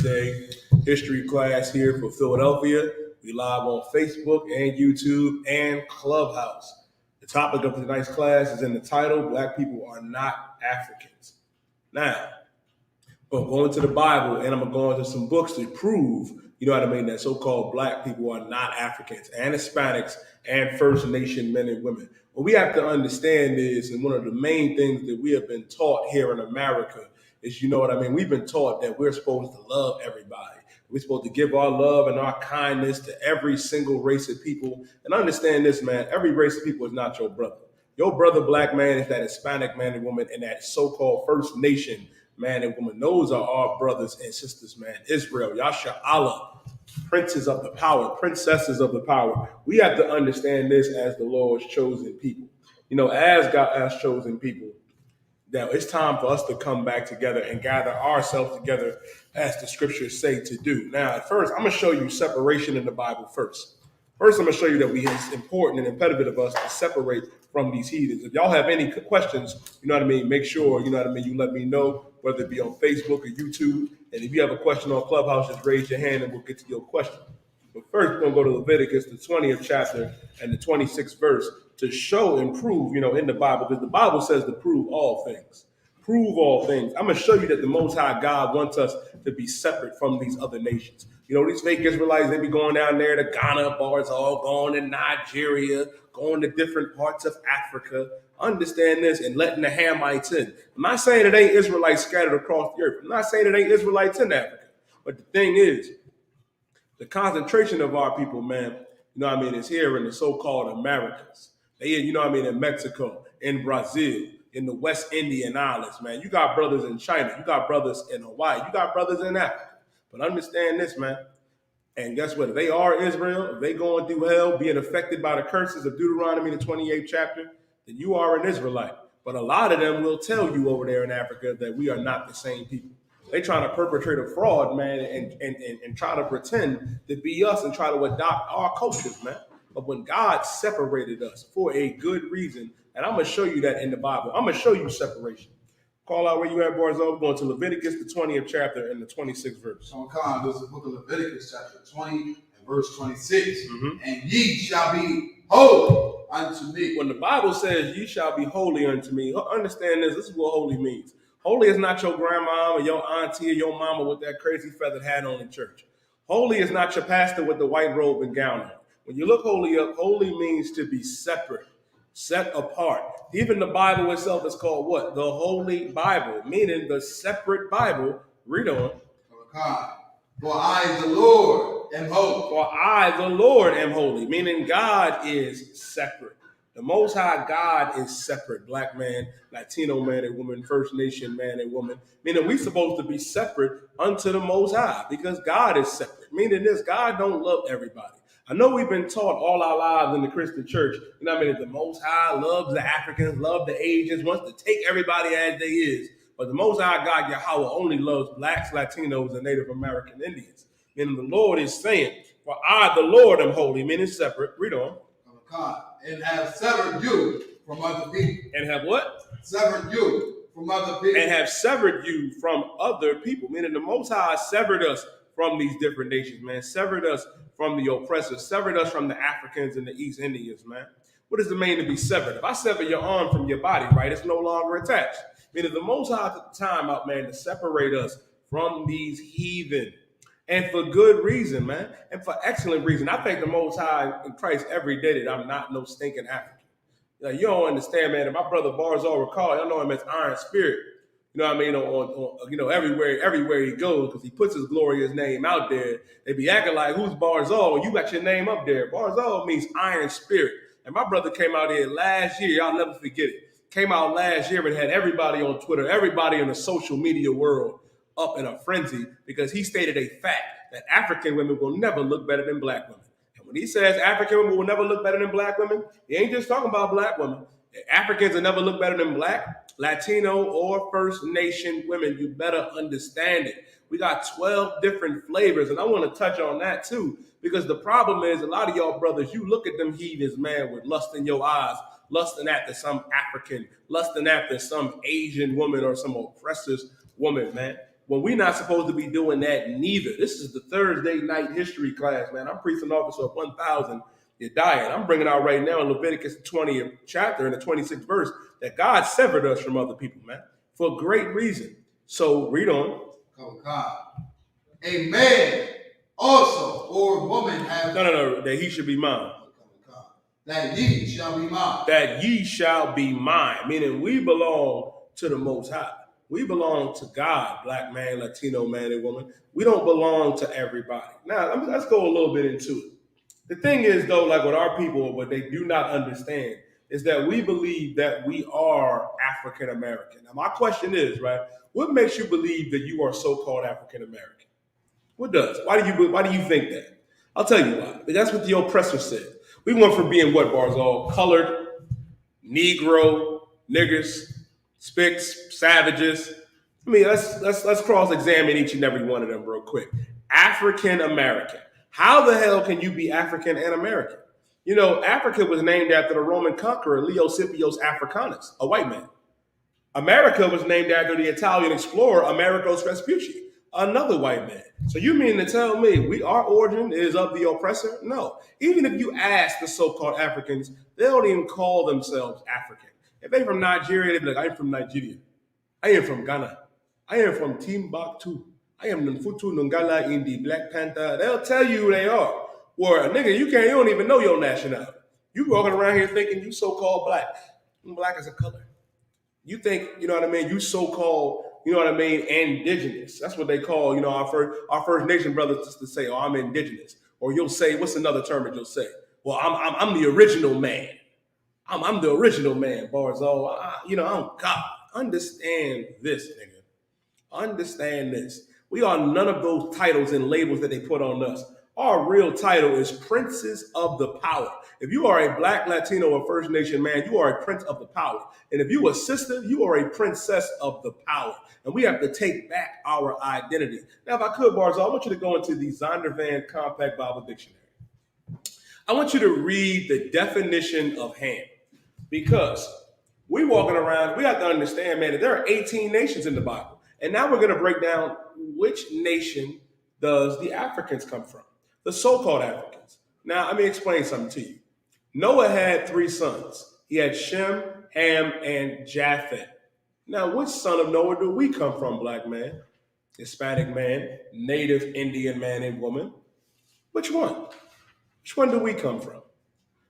Thursday history class here for Philadelphia. We live on Facebook and YouTube and Clubhouse. The topic of tonight's class is in the title, Black People Are Not Africans. Now, I'm going to the Bible and I'm going to go into some books to prove, that so-called Black people are not Africans and Hispanics and First Nation men and women. What we have to understand is, and one of the main things that we have been taught here in America is, we've been taught that we're supposed to love everybody. We're supposed to give our love and our kindness to every single race of people. And understand this, man, every race of people is not your brother. Your brother, black man, is that Hispanic man and woman and that so-called First Nation man and woman. Those are our brothers and sisters, man. Israel, Yasha Allah, princes of the power, princesses of the power. We have to understand this as the Lord's chosen people. As God has chosen people, that it's time for us to come back together and gather ourselves together as the scriptures say to do. Now, at first, I'm going to show you separation in the Bible first. First, I'm going to show you that it's important and imperative of us to separate from these heathens. If y'all have any questions, make sure, you let me know, whether it be on Facebook or YouTube. And if you have a question on Clubhouse, just raise your hand and we'll get to your question. But first, we're going to go to Leviticus, the 20th chapter and the 26th verse to show and prove, in the Bible, because the Bible says to prove all things. Prove all things. I'm going to show you that the Most High God wants us to be separate from these other nations. These fake Israelites, they be going down there to Ghana, bars all going to Nigeria, going to different parts of Africa. Understand this and letting the Hamites in. I'm not saying it ain't Israelites scattered across the earth. I'm not saying it ain't Israelites in Africa. But the thing is, the concentration of our people, man, is here in the so-called Americas. They, in Mexico, in Brazil, in the West Indian Islands, man. You got brothers in China. You got brothers in Hawaii. You got brothers in Africa. But understand this, man. And guess what? If they are Israel, if they going through hell, being affected by the curses of Deuteronomy, the 28th chapter, then you are an Israelite. But a lot of them will tell you over there in Africa that we are not the same people. They trying to perpetrate a fraud, man, and try to pretend to be us and try to adopt our cultures, man. But when God separated us for a good reason, and I'm going to show you that in the Bible. I'm going to show you separation. Call out where you at, Barzo. Going to Leviticus, the 20th chapter and the 26th verse. This is the book of Leviticus, chapter 20 and verse 26. Mm-hmm. And ye shall be holy unto me. When the Bible says ye shall be holy unto me, understand this. This is what holy means. Holy is not your grandma or your auntie or your mama with that crazy feathered hat on in church. Holy is not your pastor with the white robe and gown on. When you look holy up, holy means to be separate, set apart. Even the Bible itself is called what? The Holy Bible, meaning the separate Bible. Read on. For I, the Lord, am holy. For I, the Lord, am holy, meaning God is separate. The Most High God is separate. Black man, Latino man and woman, First Nation man and woman. Meaning we supposed to be separate unto the Most High because God is separate. Meaning this, God don't love everybody. I know we've been taught all our lives in the Christian church, that the Most High loves the Africans, loves the Asians, wants to take everybody as they is. But the Most High God, Yahweh, only loves blacks, Latinos, and Native American Indians. Meaning the Lord is saying, for I, the Lord, am holy, meaning separate. Read on. And have severed you from other people. And have what? Severed you from other people. And have severed you from other people. Meaning the Most High severed us from these different nations, man. Severed us from the oppressors. Severed us from the Africans and the East Indians, man. What does it mean to be severed? If I sever your arm from your body, right, it's no longer attached. Meaning the Most High took the time out, man, to separate us from these heathen. And for good reason, man. And for excellent reason. I thank the Most High in Christ every day that I'm not no stinking African. Like, you don't understand, man. And my brother Barzal recall, y'all know him as Iron Spirit. On everywhere he goes, because he puts his glorious name out there. They be acting like, who's Barzal? You got your name up there. Barzal means Iron Spirit. And my brother came out here last year. I'll never forget it. Came out last year and had everybody on Twitter, everybody in the social media world up in a frenzy because he stated a fact that African women will never look better than black women. And when he says African women will never look better than black women, he ain't just talking about black women. Africans will never look better than black, Latino, or First Nation women. You better understand it. We got 12 different flavors, and I want to touch on that too, because the problem is a lot of y'all brothers, you look at them heathens, man, with lust in your eyes, lusting after some African, lusting after some Asian woman or some oppressor's woman, man. when we're not supposed to be doing that neither. This is the Thursday night history class, man. I'm preaching officer of 1,000. You're dying. I'm bringing out right now in Leviticus 20th chapter in the 26th verse that God severed us from other people, man, for great reason. So read on. Come on. A man also or woman have No, that he should be mine. That ye shall be mine. That ye shall be mine, meaning we belong to the Most High. We belong to God, black man, Latino man, and woman. We don't belong to everybody. Now, let's go a little bit into it. The thing is, though, like with our people, what they do not understand is that we believe that we are African American. Now, my question is, right, what makes you believe that you are so-called African American? What does? Why do you think that? I'll tell you why. That's what the oppressor said. We went from being what, Barzal? Colored, Negro, niggers, spics, savages. I mean, let's cross-examine each and every one of them real quick. African American. How the hell can you be African and American? You know, Africa was named after the Roman conqueror Leo Scipio's Africanus, a white man. America was named after the Italian explorer Amerigo Vespucci, another white man. So you mean to tell me our origin is of the oppressor? No. Even if you ask the so-called Africans, they don't even call themselves African. If they're from Nigeria, they'd be like, I'm from Nigeria. I am from Ghana. I am from Timbuktu. I am Nfutu Nungala in the Black Panther. They'll tell you who they are. Well, nigga, you don't even know your nationality. You walking around here thinking you so-called black. Black is a color. You think, you know what I mean, you so-called, you know what I mean, indigenous. That's what they call, you know, our First Nation brothers just to say, oh, I'm indigenous. Or you'll say, what's another term that you'll say? Well, I'm the original man. I'm the original man, Barzal. I'm God. Understand this, nigga. Understand this. We are none of those titles and labels that they put on us. Our real title is Princes of the Power. If you are a black, Latino, or First Nation man, you are a prince of the power. And if you are a sister, you are a princess of the power. And we have to take back our identity. Now, if I could, Barzal, I want you to go into the Zondervan Compact Bible Dictionary. I want you to read the definition of ham. Because we walking around, we have to understand, man, that there are 18 nations in the Bible. And now we're going to break down which nation does the Africans come from, the so-called Africans. Now, let me explain something to you. Noah had 3 sons. He had Shem, Ham, and Japheth. Now, which son of Noah do we come from, black man, Hispanic man, native Indian man and woman? Which one? Which one do we come from?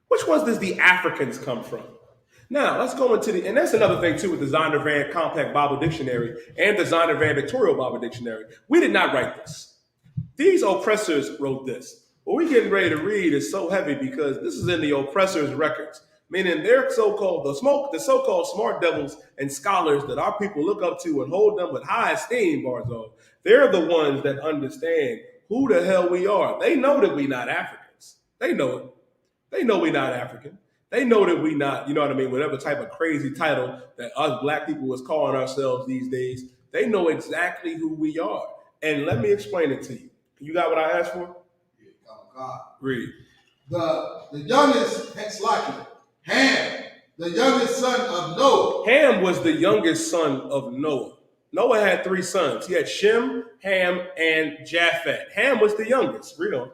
Which ones does the Africans come from? Now, let's go into and that's another thing, too, with the Zondervan Compact Bible Dictionary and the Zondervan Victorial Bible Dictionary. We did not write this. These oppressors wrote this. What we're getting ready to read is so heavy because this is in the oppressors' records, meaning they're so-called, the so-called smart devils and scholars that our people look up to and hold them with high esteem, Barzal. They're the ones that understand who the hell we are. They know that we're not Africans. They know it. They know we're not African. They know that we not, you know what I mean, whatever type of crazy title that us black people is calling ourselves these days, they know exactly who we are. And let me explain it to you. You got what I asked for? Yeah, God. Read. The youngest, Ham, the youngest son of Noah. Ham was the youngest son of Noah. Noah had 3 sons. He had Shem, Ham, and Japheth. Ham was the youngest. Read on.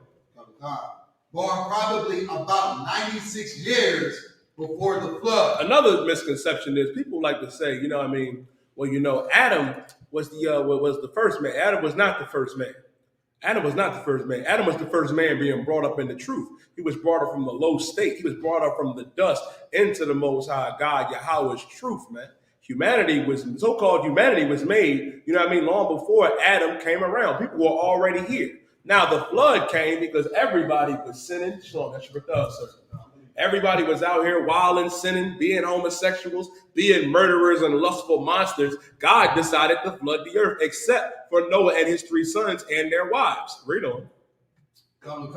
God. Born probably about 96 years before the flood. Another misconception is people like to say, you know what I mean, well, you know, Adam was the first man. Adam was not the first man. Adam was not the first man. Adam was the first man being brought up in the truth. He was brought up from the low state. He was brought up from the dust into the Most High God, Yahweh's truth, man. So-called humanity was made, you know what I mean, long before Adam came around. People were already here. Now, the flood came because everybody was sinning. Shalom, that's your thug, sir. Everybody was out here wilding, sinning, being homosexuals, being murderers and lustful monsters. God decided to flood the earth, except for Noah and his 3 sons and their wives. Read on. Come.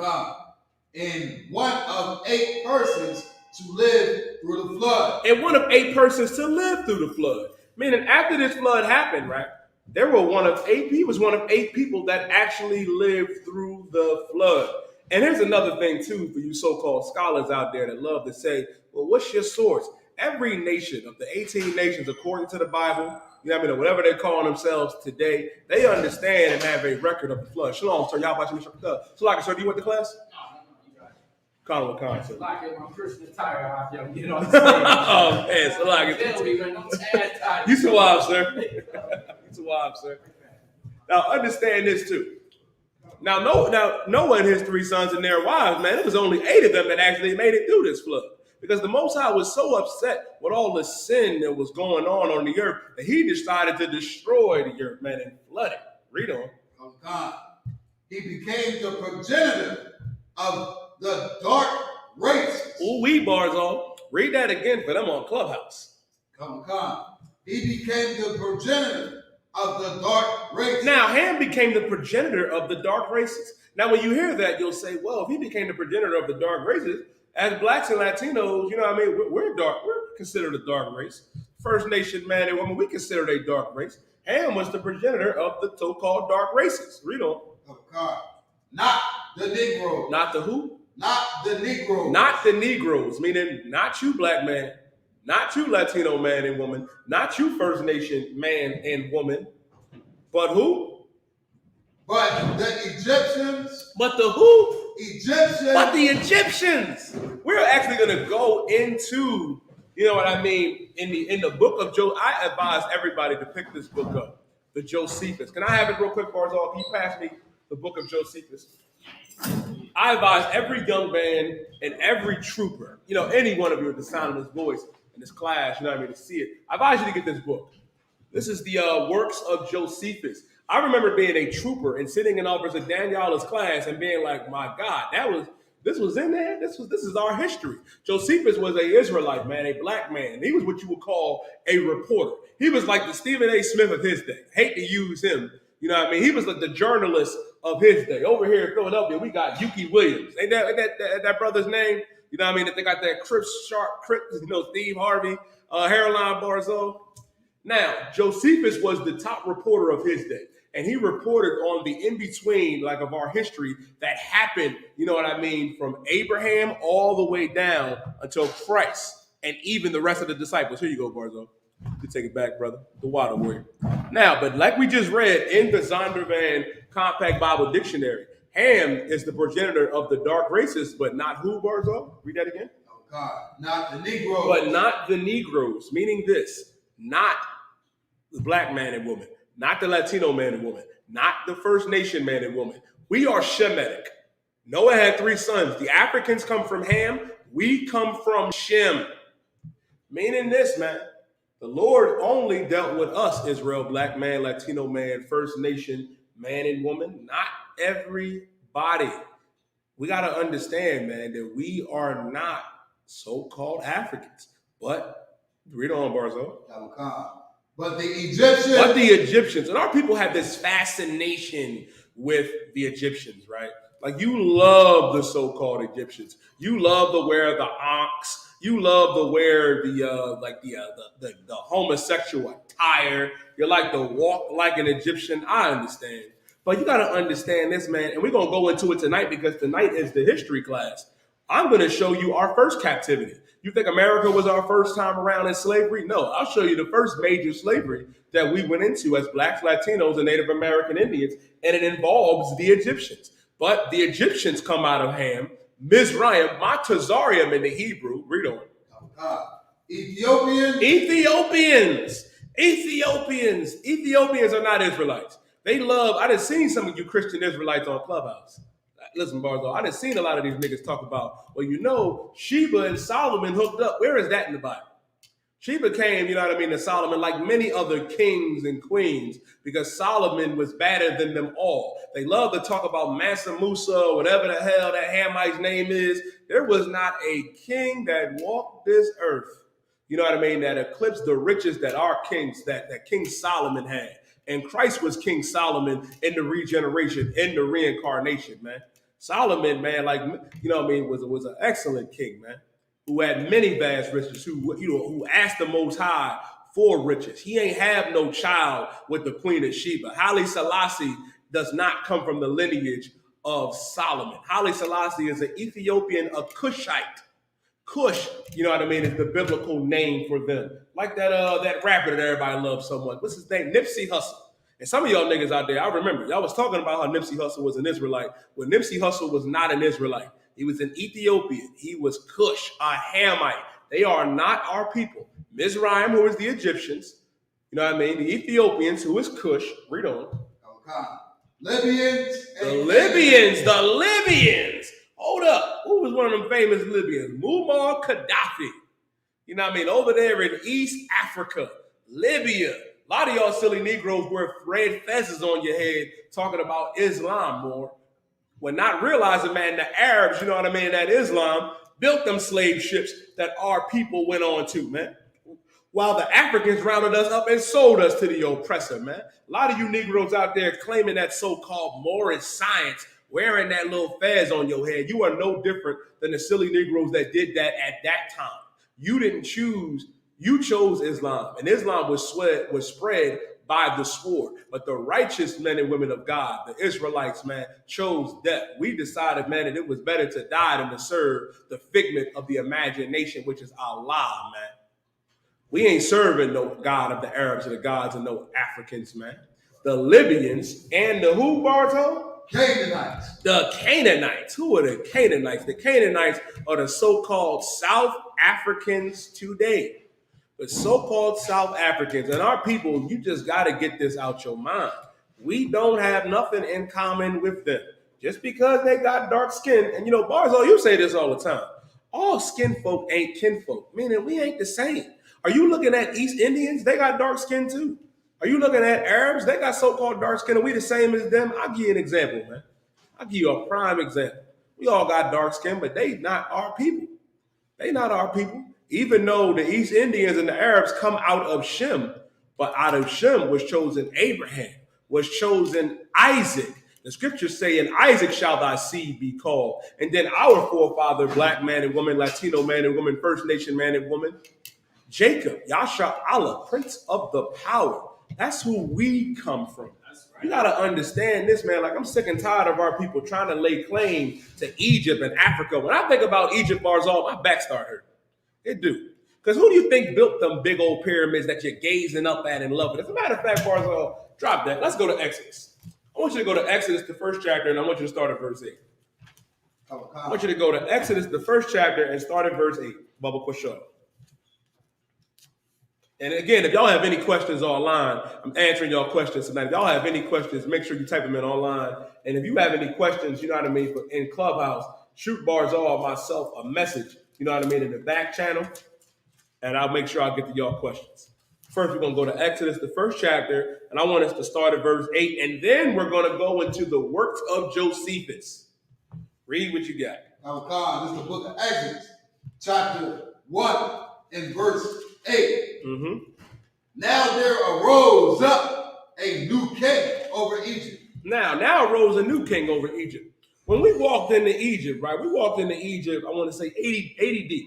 And one of 8 persons to live through the flood. And one of 8 persons to live through the flood. Meaning, after this flood happened, right? There were he was one of 8 people that actually lived through the flood. And here's another thing, too, for you so-called scholars out there that love to say, well, what's your source? Every nation of the 18 nations, according to the Bible, you know what I mean, or whatever they're calling themselves today, they understand and have a record of the flood. Shalom, sir. Y'all about to so like, sir, do you went to class? Call him a Like it, my Christian attire out there, you know what I'm saying? Oh, man, so like Tell me, man, I'm tired. You survive, sir. You survive, sir. Now, understand this, too. Now, Noah and his 3 sons and their wives, man, it was only 8 of them that actually made it through this flood. Because the Most High was so upset with all the sin that was going on the earth that he decided to destroy the earth, man, and flood it. Read on. Oh, God. He became the progenitor of the dark races. Ooh, we bars on. Read that again for them on Clubhouse. Come on. He became the progenitor of the dark races. Now, Ham became the progenitor of the dark races. Now, when you hear that, you'll say, well, if he became the progenitor of the dark races, as blacks and Latinos, you know what I mean, we're dark. We're considered a dark race. First Nation man and woman, we considered a dark race. Ham was the progenitor of the so-called dark races. Read on. Oh, God. Not the Negro. Not the who? Not the Negro. Not the Negroes, meaning not you, black man, not you, Latino man and woman, not you, First Nation man and woman, but who? But the Egyptians. But the who? Egyptians. But the Egyptians. We're actually going to go into, you know what I mean, in the book of Joe. I advise everybody to pick this book up, the Josephus. Can I have it real quick, Barzal? Can you pass me the book of Josephus? I advise every young man and every trooper, you know, any one of you at the sound of his voice in this class, you know what I mean, to see it. I advise you to get this book. This is the works of Josephus. I remember being a trooper and sitting in Officer Daniela's class and being like, my God, this was in there. This is our history. Josephus was an Israelite, man, a black man. He was what you would call a reporter. He was like the Stephen A. Smith of his day. Hate to use him. You know what I mean? He was like the journalist of his day. Over here in Philadelphia, we got Yuki Williams. Ain't that brother's name? You know what I mean? They got that Crip, you know, Steve Harvey, hairline Barzal. Now, Josephus was the top reporter of his day. And he reported on the in-between, like, of our history that happened, you know what I mean, from Abraham all the way down until Christ and even the rest of the disciples. Here you go, Barzo. You take it back, brother. The water warrior. Now, but like we just read in the Zondervan Compact Bible Dictionary, Ham is the progenitor of the dark races, but not who, Barzo? Read that again. Oh, God. Not the Negroes. But not the Negroes, meaning this, not the black man and woman, not the Latino man and woman, not the First Nation man and woman. We are Shemitic. Noah had 3 sons. The Africans come from Ham. We come from Shem. Meaning this, man, the Lord only dealt with us, Israel, black man, Latino man, First Nation man and woman, not everybody. We got to understand, man, that we are not so-called Africans. But read on, Barzo. But the Egyptians. But the Egyptians. And our people have this fascination with the Egyptians, right? Like, you love the so-called Egyptians. You love to wear the ankhs. You love to wear the homosexual attire. You like to walk like an Egyptian. I understand. But you got to understand this, man. And we're going to go into it tonight because tonight is the history class. I'm going to show you our first captivity. You think America was our first time around in slavery? No, I'll show you the first major slavery that we went into as blacks, Latinos, and Native American Indians, and it involves the Egyptians. But the Egyptians come out of Ham, Mizraim, Matazarium in the Hebrew. Read on. Ethiopians are not Israelites. They love, I done seen some of you Christian Israelites on Clubhouse. Listen, Barzo, I done seen a lot of these niggas talk about, well, you know, Sheba and Solomon hooked up. Where is that in the Bible? Sheba came, you know what I mean, to Solomon like many other kings and queens because Solomon was better than them all. They love to talk about Mansa Musa, whatever the hell that Hamite's name is. There was not a king that walked this earth, you know what I mean, that eclipsed the riches that our kings, that King Solomon had. And Christ was King Solomon in the regeneration, in the reincarnation, man. Solomon, man, like, you know what I mean, was an excellent king, man, who had many vast riches, who asked the Most High for riches. He ain't have no child with the Queen of Sheba. Haile Selassie does not come from the lineage of Solomon. Haile Selassie is an Ethiopian, a Cushite. Kush, you know what I mean, is the biblical name for them. Like that rapper that everybody loves so much. What's his name? Nipsey Hussle. And some of y'all niggas out there, I remember, y'all was talking about how Nipsey Hussle was an Israelite. Well, Nipsey Hussle was not an Israelite. He was an Ethiopian. He was Kush, a Hamite. They are not our people. Mizraim, who is the Egyptians, you know what I mean? The Ethiopians, who is Kush. Read on. Okay. Libyans. The Libyans. Hold up. Who was one of them famous Libyans? Muammar Gaddafi. You know what I mean? Over there in East Africa, Libya. A lot of y'all silly Negroes wear red fezzes on your head talking about Islam more. When not realizing, man, the Arabs, you know what I mean, that Islam built them slave ships that our people went on to, man. While the Africans rounded us up and sold us to the oppressor, man. A lot of you Negroes out there claiming that so-called Moorish science, wearing that little fez on your head, you are no different than the silly Negroes that did that at that time. You didn't choose, you chose Islam. And Islam was spread by the sword. But the righteous men and women of God, the Israelites, man, chose death. We decided, man, that it was better to die than to serve the figment of the imagination, which is Allah, man. We ain't serving no God of the Arabs or the gods of no Africans, man. The Libyans and the who, Barto? Canaanites. The Canaanites. Who are the Canaanites? The Canaanites are the so-called South Africans today. The so-called South Africans and our people, you just got to get this out your mind. We don't have nothing in common with them. Just because they got dark skin, and you know, Barzo, you say this all the time. All skin folk ain't kinfolk, meaning we ain't the same. Are you looking at East Indians? They got dark skin too. Are you looking at Arabs? They got so-called dark skin, and we the same as them. I'll give you an example, man. I'll give you a prime example. We all got dark skin, but they not our people. They not our people. Even though the East Indians and the Arabs come out of Shem, but out of Shem was chosen Abraham, was chosen Isaac. The scriptures say, in Isaac shall thy seed be called. And then our forefather, black man and woman, Latino man and woman, First Nation man and woman, Jacob, Yasha Allah, Prince of the Power. That's who we come from. You got to understand this, man. Like, I'm sick and tired of our people trying to lay claim to Egypt and Africa. When I think about Egypt, Barzal, my back start hurting. It do. Because who do you think built them big old pyramids that you're gazing up at and loving? As a matter of fact, Barzal, drop that. Let's go to Exodus. I want you to go to Exodus, the first chapter, and I want you to start at verse 8. I want you to go to Exodus, the first chapter, and start at verse 8. Bubba Quashot. And again, if y'all have any questions online, I'm answering y'all questions tonight. If y'all have any questions, make sure you type them in online. And if you have any questions, you know what I mean, in Clubhouse, shoot Barzal myself a message, you know what I mean, in the back channel, and I'll make sure I get to y'all questions. First, we're going to go to Exodus, the first chapter, and I want us to start at verse 8, and then we're going to go into the works of Josephus. Read what you got. This is the book of Exodus, chapter 1 and verse 8. Mm-hmm. Now there arose up a new king over Egypt. Now arose a new king over Egypt. When we walked into Egypt, right? We walked into Egypt, I want to say 80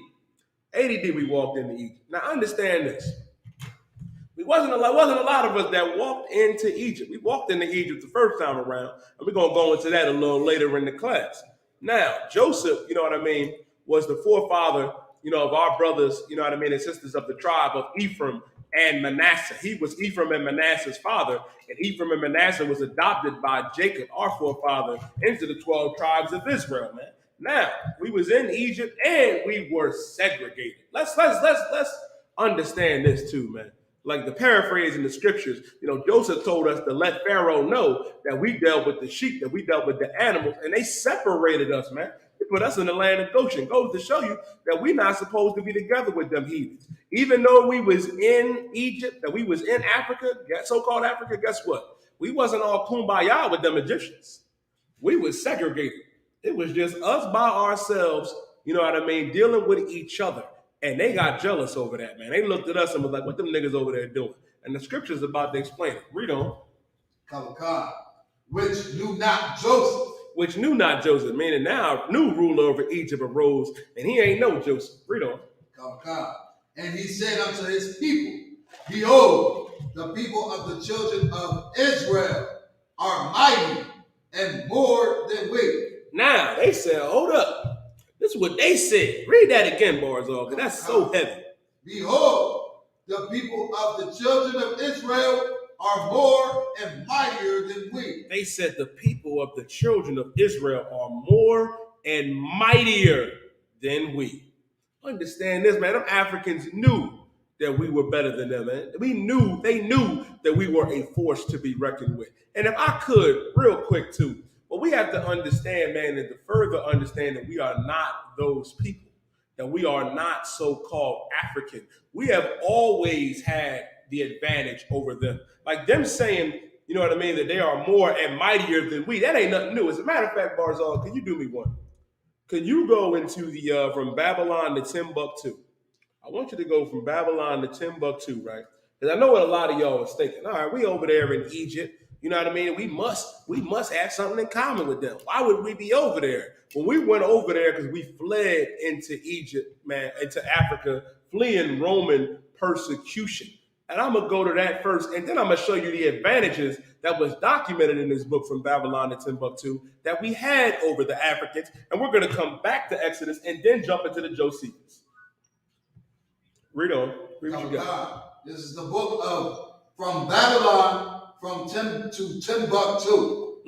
AD we walked into Egypt. Now understand this. It wasn't a lot of us that walked into Egypt. We walked into Egypt the first time around, and we're going to go into that a little later in the class. Now, Joseph, you know what I mean, was the forefather, you know, of our brothers, you know what I mean, and sisters of the tribe of Ephraim and Manasseh. He was Ephraim and Manasseh's father, and Ephraim and Manasseh was adopted by Jacob, our forefather, into the 12 tribes of Israel, man. Now, we was in Egypt and we were segregated. Let's understand this too, man. Like the paraphrase in the scriptures, you know, Joseph told us to let Pharaoh know that we dealt with the sheep, that we dealt with the animals, and they separated us, man. They put us in the land of Goshen. Goes to show you that we're not supposed to be together with them heathens. Even though we was in Egypt, that we was in Africa, so-called Africa, guess what? We wasn't all kumbaya with them Egyptians. We was segregated. It was just us by ourselves, you know what I mean, dealing with each other. And they got jealous over that, man. They looked at us and was like, what them niggas over there doing? And the scripture's about to explain it. Read on. Which knew not Joseph. Which knew not Joseph, meaning now a new ruler over Egypt arose, and he ain't know Joseph. Read on. And he said unto his people, behold, the people of the children of Israel are mighty and more than we. Now, they said, hold up. This is what they said. Read that again, Barzal, because that's so heavy. Behold, the people of the children of Israel are more and mightier than we. They said the people of the children of Israel are more and mightier than we. Understand this, man. Them Africans knew that we were better than them, man. They knew that we were a force to be reckoned with. And if I could, real quick too, but we have to understand, man, and to further understand that we are not those people, that we are not so-called African. We have always had the advantage over them. Like them saying, you know what I mean, that they are more and mightier than we. That ain't nothing new. As a matter of fact, Barzal, can you do me one? Can you go into the from Babylon to Timbuktu? I want you to go from Babylon to Timbuktu, right? Because I know what a lot of y'all was thinking. All right, we over there in Egypt. You know what I mean? We must have something in common with them. Why would we be over there? When we went over there because we fled into Egypt, man, into Africa, fleeing Roman persecution. And I'm gonna go to that first, and then I'm gonna show you the advantages that was documented in this book from Babylon to Timbuktu that we had over the Africans. And we're gonna come back to Exodus and then jump into the Josephus. Read on. Read what you got. This is the book of From Babylon to Timbuktu,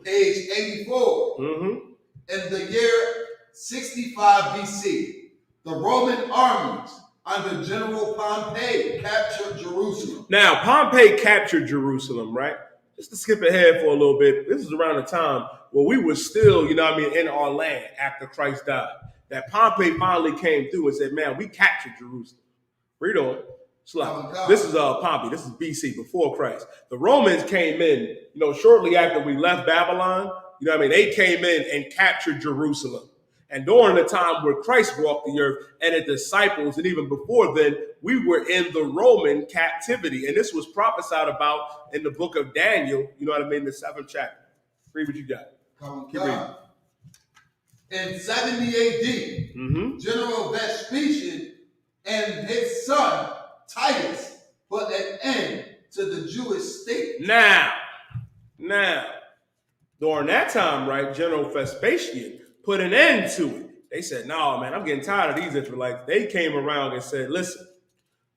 page 84. In the year 65 BC, the Roman armies under General Pompey captured Jerusalem. Now, Pompey captured Jerusalem, right? Just to skip ahead for a little bit, this is around the time where we were still, you know what I mean, in our land after Christ died. That Pompey finally came through and said, man, we captured Jerusalem. Read on. This is Pompey. This is BC, before Christ. The Romans came in, you know, shortly after we left Babylon. You know what I mean? They came in and captured Jerusalem. And during the time where Christ walked the earth and the disciples, and even before then, we were in the Roman captivity. And this was prophesied about in the book of Daniel, you know what I mean, the 7th chapter. Read what you got. Keep reading. In 70 AD, General Vespasian and his son Titus put an end to the Jewish state. Now, during that time, right, General Vespasian put an end to it. They said, no, man, I'm getting tired of these Israelites. They came around and said, listen,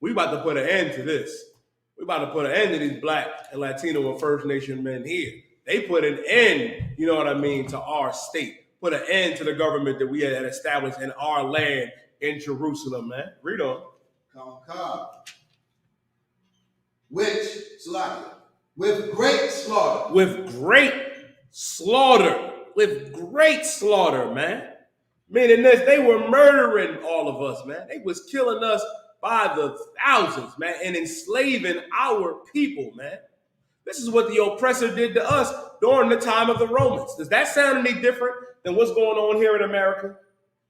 we about to put an end to this. We about to put an end to these Black and Latino and First Nation men here. They put an end, you know what I mean, to our state. Put an end to the government that we had established in our land in Jerusalem, man. Read on. With great slaughter. With great slaughter, man. Meaning this, they were murdering all of us, man. They was killing us by the thousands, man, and enslaving our people, man. This is what the oppressor did to us during the time of the Romans. Does that sound any different than what's going on here in America?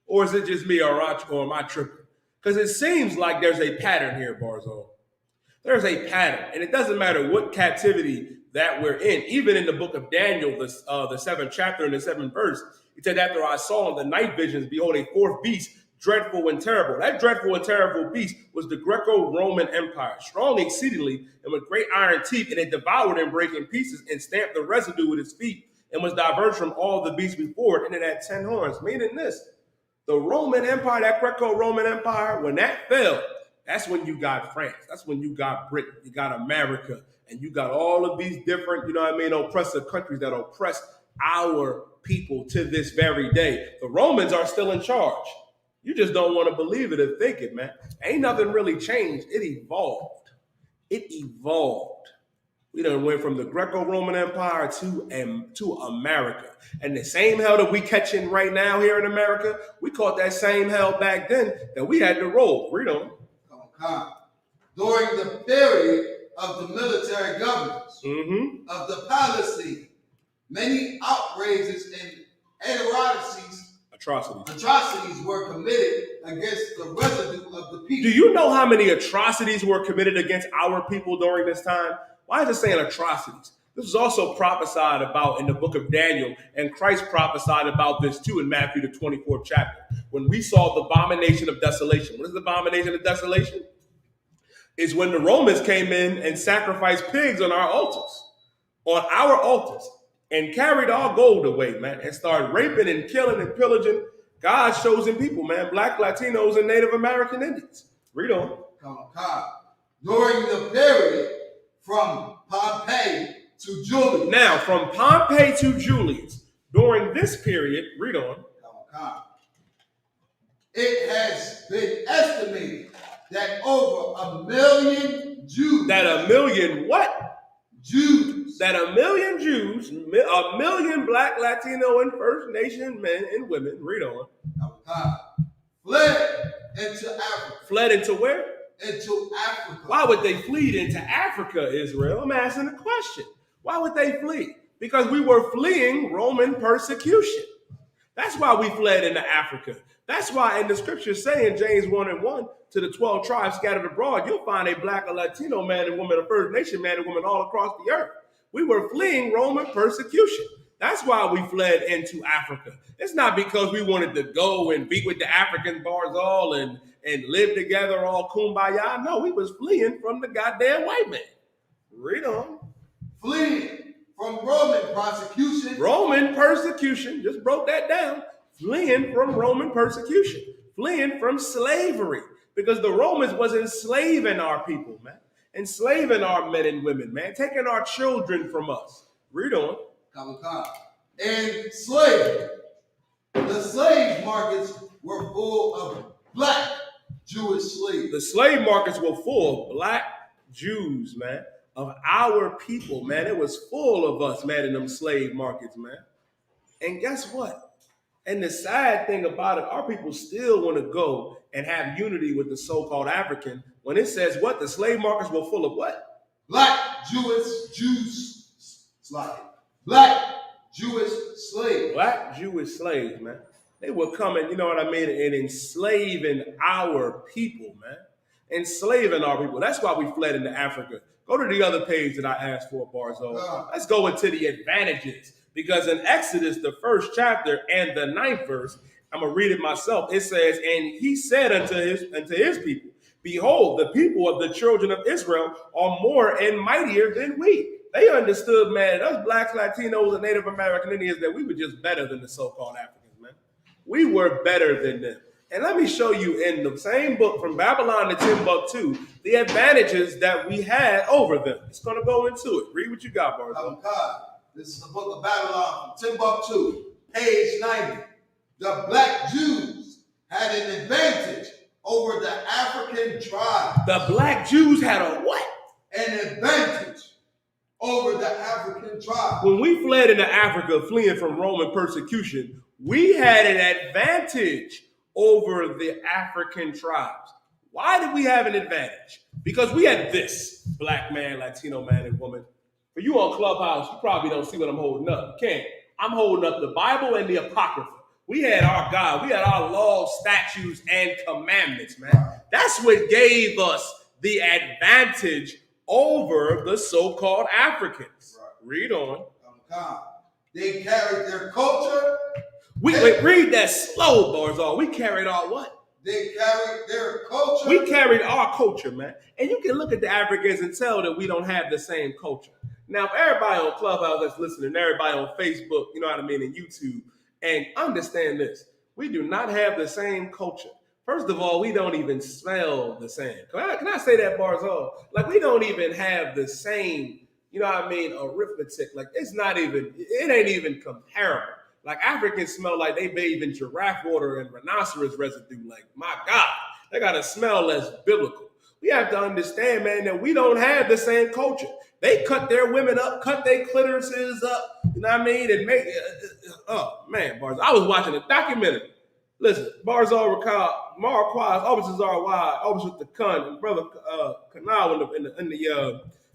Or is it just me or am I tripping? Because it seems like there's a pattern here, Barzal. There's a pattern, and it doesn't matter what captivity that we're in. Even in the book of Daniel, the 7th chapter and the 7th verse, it said, after I saw in the night visions, behold, a fourth beast, dreadful and terrible. That dreadful and terrible beast was the Greco-Roman Empire, strong exceedingly and with great iron teeth, and it devoured and brake in pieces and stamped the residue with its feet and was diverged from all the beasts before it, and it had 10 horns. Meaning this, the Roman Empire, that Greco-Roman Empire, when that fell, that's when you got France. That's when you got Britain. You got America. And you got all of these different, you know what I mean, oppressive countries that oppress our people to this very day. The Romans are still in charge. You just don't want to believe it or think it, man. Ain't nothing really changed. It evolved. We done went from the Greco-Roman Empire to America. And the same hell that we catching right now here in America, we caught that same hell back then that we had to roll. Read on. During the period of the military governments of the Palestine, many outrages and atrocities were committed against the residue of the people. Do you know how many atrocities were committed against our people during this time? Why is it saying atrocities? This was also prophesied about in the book of Daniel, and Christ prophesied about this too in Matthew the 24th chapter, when we saw the abomination of desolation. What is the abomination of desolation? It's when the Romans came in and sacrificed pigs on our altars, and carried our gold away, man, and started raping and killing and pillaging God's chosen people, man. Black, Latinos, and Native American Indians. Read on. During the period from Pompeii to Julius. Now, from Pompeii to Julius, during this period, read on. It has been estimated that over 1 million Jews. That 1 million what? Jews. That 1 million Jews, 1 million Black, Latino, and First Nation men and women, read on. Fled into Africa. Fled into where? Into Africa. Why would they flee into Africa, Israel? I'm asking a question. Why would they flee? Because we were fleeing Roman persecution. That's why we fled into Africa. That's why in the scriptures say in James 1:1, to the 12 tribes scattered abroad, you'll find a Black, a Latino man and woman, a First Nation man and woman all across the earth. We were fleeing Roman persecution. That's why we fled into Africa. It's not because we wanted to go and be with the African Barzal and live together all kumbaya. No, we was fleeing from the goddamn white man. Read on. Fleeing from Roman persecution. Roman persecution. Just broke that down. Fleeing from Roman persecution. Fleeing from slavery. Because the Romans was enslaving our people, man. Enslaving our men and women, man. Taking our children from us. Read on. And slavery. The slave markets were full of Black Jewish slaves. The slave markets were full of Black Jews, man. Of our people, man. It was full of us, man, in them slave markets, man. And guess what? And the sad thing about it, our people still want to go and have unity with the so-called African when it says what? The slave markets were full of what? Black Jewish slaves. Black Jewish slaves. Black Jewish slaves, man. They were coming, you know what I mean, and enslaving our people, man. Enslaving our people. That's why we fled into Africa. Go to the other page that I asked for, Barzo. Let's go into the advantages. Because in Exodus, the 1st chapter and the 9th verse, I'm going to read it myself. It says, and he said unto his people, behold, the people of the children of Israel are more and mightier than we. They understood, man, us Blacks, Latinos, and Native American Indians, that we were just better than the so-called Africans, man. We were better than them. And let me show you in the same book, From Babylon to Timbuktu, the advantages that we had over them. It's going to go into it. Read what you got, Barzo. This is the book of Babylon from Timbuktu, page 90. The Black Jews had an advantage over the African tribes. The Black Jews had a what? An advantage over the African tribes. When we fled into Africa, fleeing from Roman persecution, we had an advantage over the African tribes. Why did we have an advantage? Because we had this Black man, Latino man, and woman. For you on Clubhouse, you probably don't see what I'm holding up. You can't. I'm holding up the Bible and the Apocrypha. We had our God. We had our laws, statutes, and commandments, man. That's what gave us the advantage over the so-called Africans. Right. Read on. They carried their culture. Wait, read that slow, Barzal. We carried our what? They carried their culture. We carried our culture, man. And you can look at the Africans and tell that we don't have the same culture. Now, if everybody on Clubhouse that's listening, everybody on Facebook, you know what I mean, and YouTube, and understand this, we do not have the same culture. First of all, we don't even smell the same. Can I say that, Barzal? Like, we don't even have the same, you know what I mean, arithmetic. Like, it ain't even comparable. Like, Africans smell like they bathe in giraffe water and rhinoceros residue. Like, my God, they got to smell less biblical. We have to understand, man, that we don't have the same culture. They cut their women up, cut their clitorises up, you know what I mean? And make, oh, man, Barzal. I was watching a documentary. Listen, Barzal recall, Marquaz, Officer Zarwai, Officer the Kun, and Brother Kanal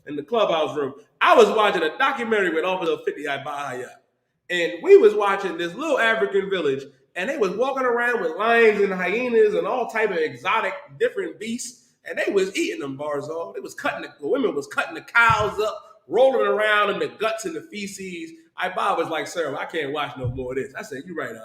in the clubhouse room. I was watching a documentary with Officer 50 Ibahaya. And we was watching this little African village, and they was walking around with lions and hyenas and all type of exotic different beasts. And they was eating them, Barzal. They was the women was cutting the cows up, rolling around in the guts and the feces. Bob was like, sir, I can't watch no more of this. I said, you're right,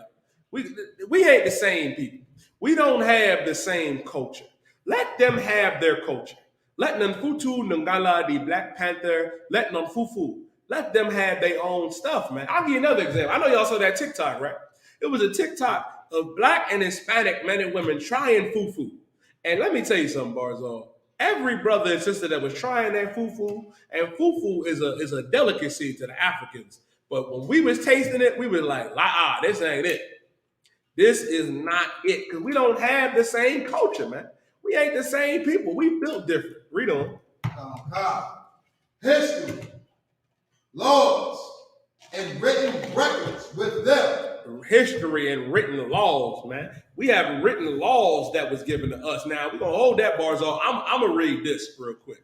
we ain't the same people. We don't have the same culture. Let them have their culture. Let Nfutu Ngala, the Black Panther, let Nfufu. Let them have their own stuff, man. I'll give you another example. I know y'all saw that TikTok, right? It was a TikTok of black and Hispanic men and women trying fufu. And let me tell you something, Barzal. Every brother and sister that was trying that fufu, and fufu is a delicacy to the Africans. But when we was tasting it, we were like, this ain't it. This is not it. Because we don't have the same culture, man. We ain't the same people. We built different. Read on. History, laws, and written records with them. History and written laws, man. We have written laws that was given to us. Now, we're going to hold that, Barzal. I'm going to read this real quick.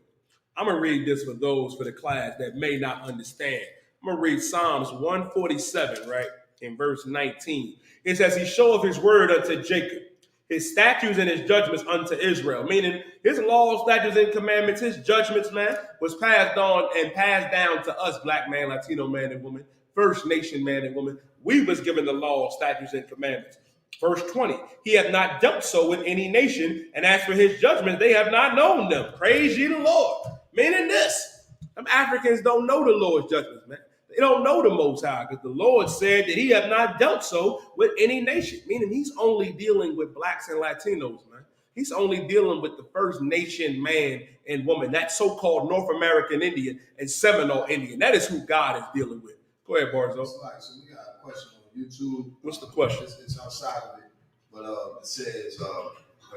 I'm going to read this for the class that may not understand. I'm going to read Psalms 147, right, in verse 19. It says, he showeth his word unto Jacob, his statutes and his judgments unto Israel. Meaning his laws, statutes, and commandments, his judgments, man, was passed on and passed down to us, black man, Latino man and woman, First Nation man and woman. We was given the law, statutes, and commandments. Verse 20, he hath not dealt so with any nation, and as for his judgment, they have not known them. Praise ye the Lord. Meaning this, them Africans don't know the Lord's judgments, man. They don't know the Most High, because the Lord said that he have not dealt so with any nation. Meaning he's only dealing with blacks and Latinos, man. He's only dealing with the First Nation man and woman, that so-called North American Indian and Seminole Indian. That is who God is dealing with. Go ahead, Barzo. So we got a question on YouTube. What's the question? It's outside of it, but it says,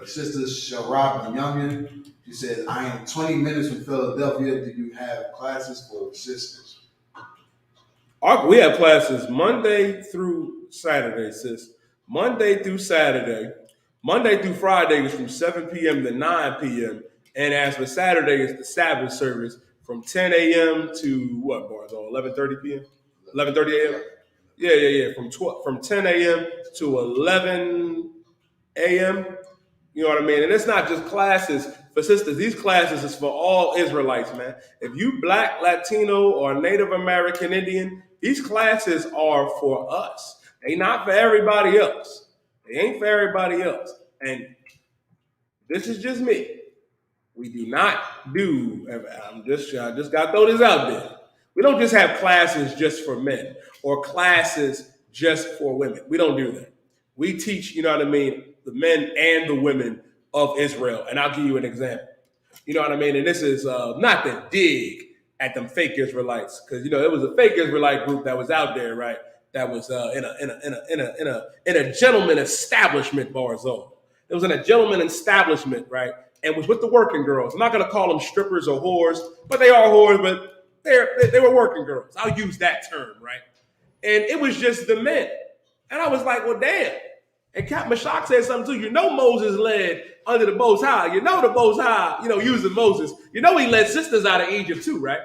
Sister Sharab Youngin, she says, I am 20 minutes from Philadelphia. Do you have classes for sisters? We have classes Monday through Saturday, sis. Monday through Saturday. Monday through Friday is from 7 p.m. to 9 p.m. And as for Saturday, it's the Sabbath service from 10 a.m. to what, Barzo? 11:30 p.m.? 11:30 a.m.? Yeah. From 10 a.m. to 11 a.m. You know what I mean? And it's not just classes for sisters. These classes is for all Israelites, man. If you black, Latino, or Native American Indian, these classes are for us. They not for everybody else. They ain't for everybody else. And this is just me. We do not do, I just got to throw this out there. We don't just have classes just for men or classes just for women. We don't do that. We teach, you know what I mean, the men and the women of Israel. And I'll give you an example. You know what I mean? And this is not to dig at them fake Israelites, because, you know, it was a fake Israelite group that was out there, right? That was in a gentleman establishment, Barzal. It was in a gentleman establishment, right? And was with the working girls. I'm not going to call them strippers or whores, but they are whores, but they were working girls. I'll use that term, right? And it was just the men. And I was like, well, damn. And Captain Mashak said something too. You know Moses led under the Most High. You know the Most High, you know, using Moses. You know he led sisters out of Egypt too, right?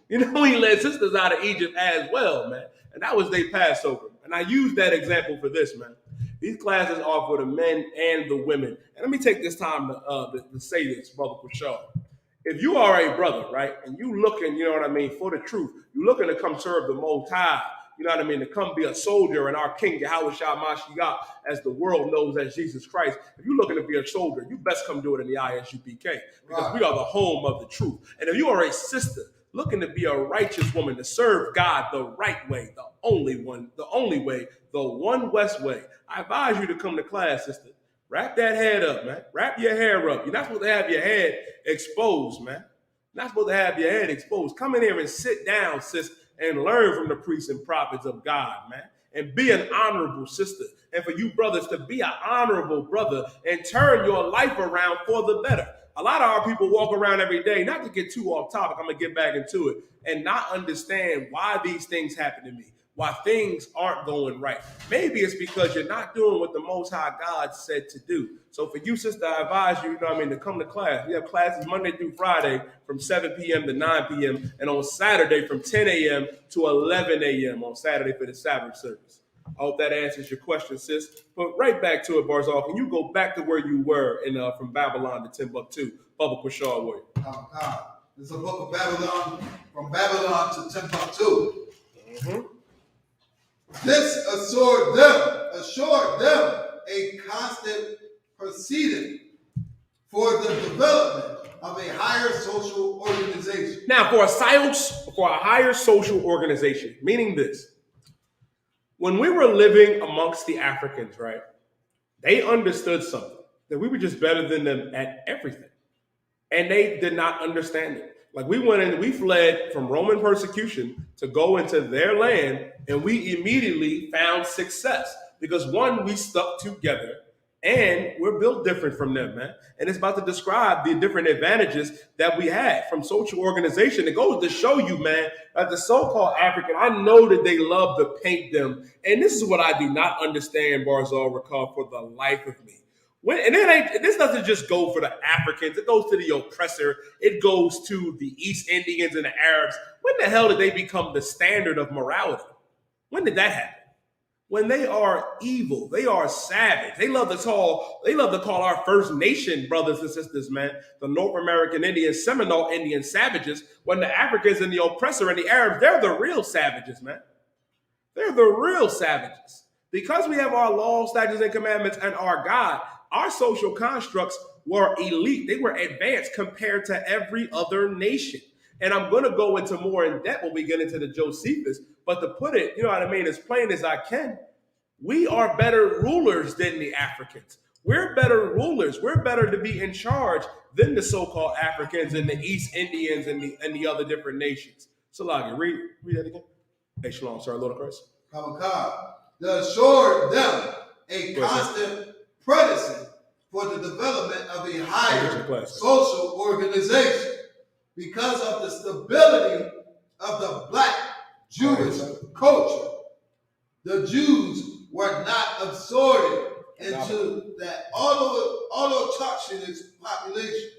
You know he led sisters out of Egypt as well, man. And that was their Passover. And I use that example for this, man. These classes are for the men and the women. And let me take this time to say this, Brother Prashad. If you are a brother, right, and you looking, you know what I mean, for the truth, you looking to come serve the Most High, you know what I mean, to come be a soldier in our King Yahweh Shah Mashiach, as the world knows as Jesus Christ. If you're looking to be a soldier, you best come do it in the ISUPK, because we are the home of the truth. And if you are a sister looking to be a righteous woman, to serve God the right way, the only way, the one West way, I advise you to come to class, sister. Wrap that head up, man. Wrap your hair up. You're not supposed to have your head exposed, man. You're not supposed to have your head exposed. Come in here and sit down, sis, and learn from the priests and prophets of God, man. And be an honorable sister. And for you brothers to be an honorable brother and turn your life around for the better. A lot of our people walk around every day, not to get too off topic, I'm going to get back into it, and not understand why these things happen to me, why things aren't going right. Maybe it's because you're not doing what the Most High God said to do. So for you, sister, I advise you, you know what I mean, to come to class. We have classes Monday through Friday from 7 p.m. to 9 p.m. and on Saturday from 10 a.m. to 11 a.m. on Saturday for the Sabbath service. I hope that answers your question, sis. But right back to it, Barzal. Can you go back to where you were in from Babylon to Timbuktu? Bubba Quashar Warrior. This is a book of Babylon, from Babylon to Timbuktu. Mm-hmm. This assured them a constant proceeding for the development of a higher social organization. Now, for a higher social organization, meaning this. When we were living amongst the Africans, right, they understood something, that we were just better than them at everything. And they did not understand it. Like we went in, we fled from Roman persecution to go into their land, and we immediately found success because one, we stuck together, and we're built different from them, man. And it's about to describe the different advantages that we had from social organization. It goes to show you, man, that the so-called African, I know that they love to paint them, and this is what I do not understand, Barzal Rakar, for the life of me. And this doesn't just go for the Africans. It goes to the oppressor. It goes to the East Indians and the Arabs. When the hell did they become the standard of morality? When did that happen? When they are evil, they are savage. They love to call our First Nation brothers and sisters, man, the North American Indians, Seminole Indian savages. When the Africans and the oppressor and the Arabs, they're the real savages, man. They're the real savages. Because we have our laws, statutes, and commandments and our God, our social constructs were elite. They were advanced compared to every other nation. And I'm going to go into more in depth when we get into the Josephus. But to put it, you know what I mean, as plain as I can, we are better rulers than the Africans. We're better rulers. We're better to be in charge than the so-called Africans and the East Indians and the other different nations. Salagi, read that again. Hey, Shalom, sorry, Lord of Christ. To assure them a constant predicate for the development of a higher social organization because of the stability of the black Jewish culture. The Jews were not absorbed into that autochthonous population.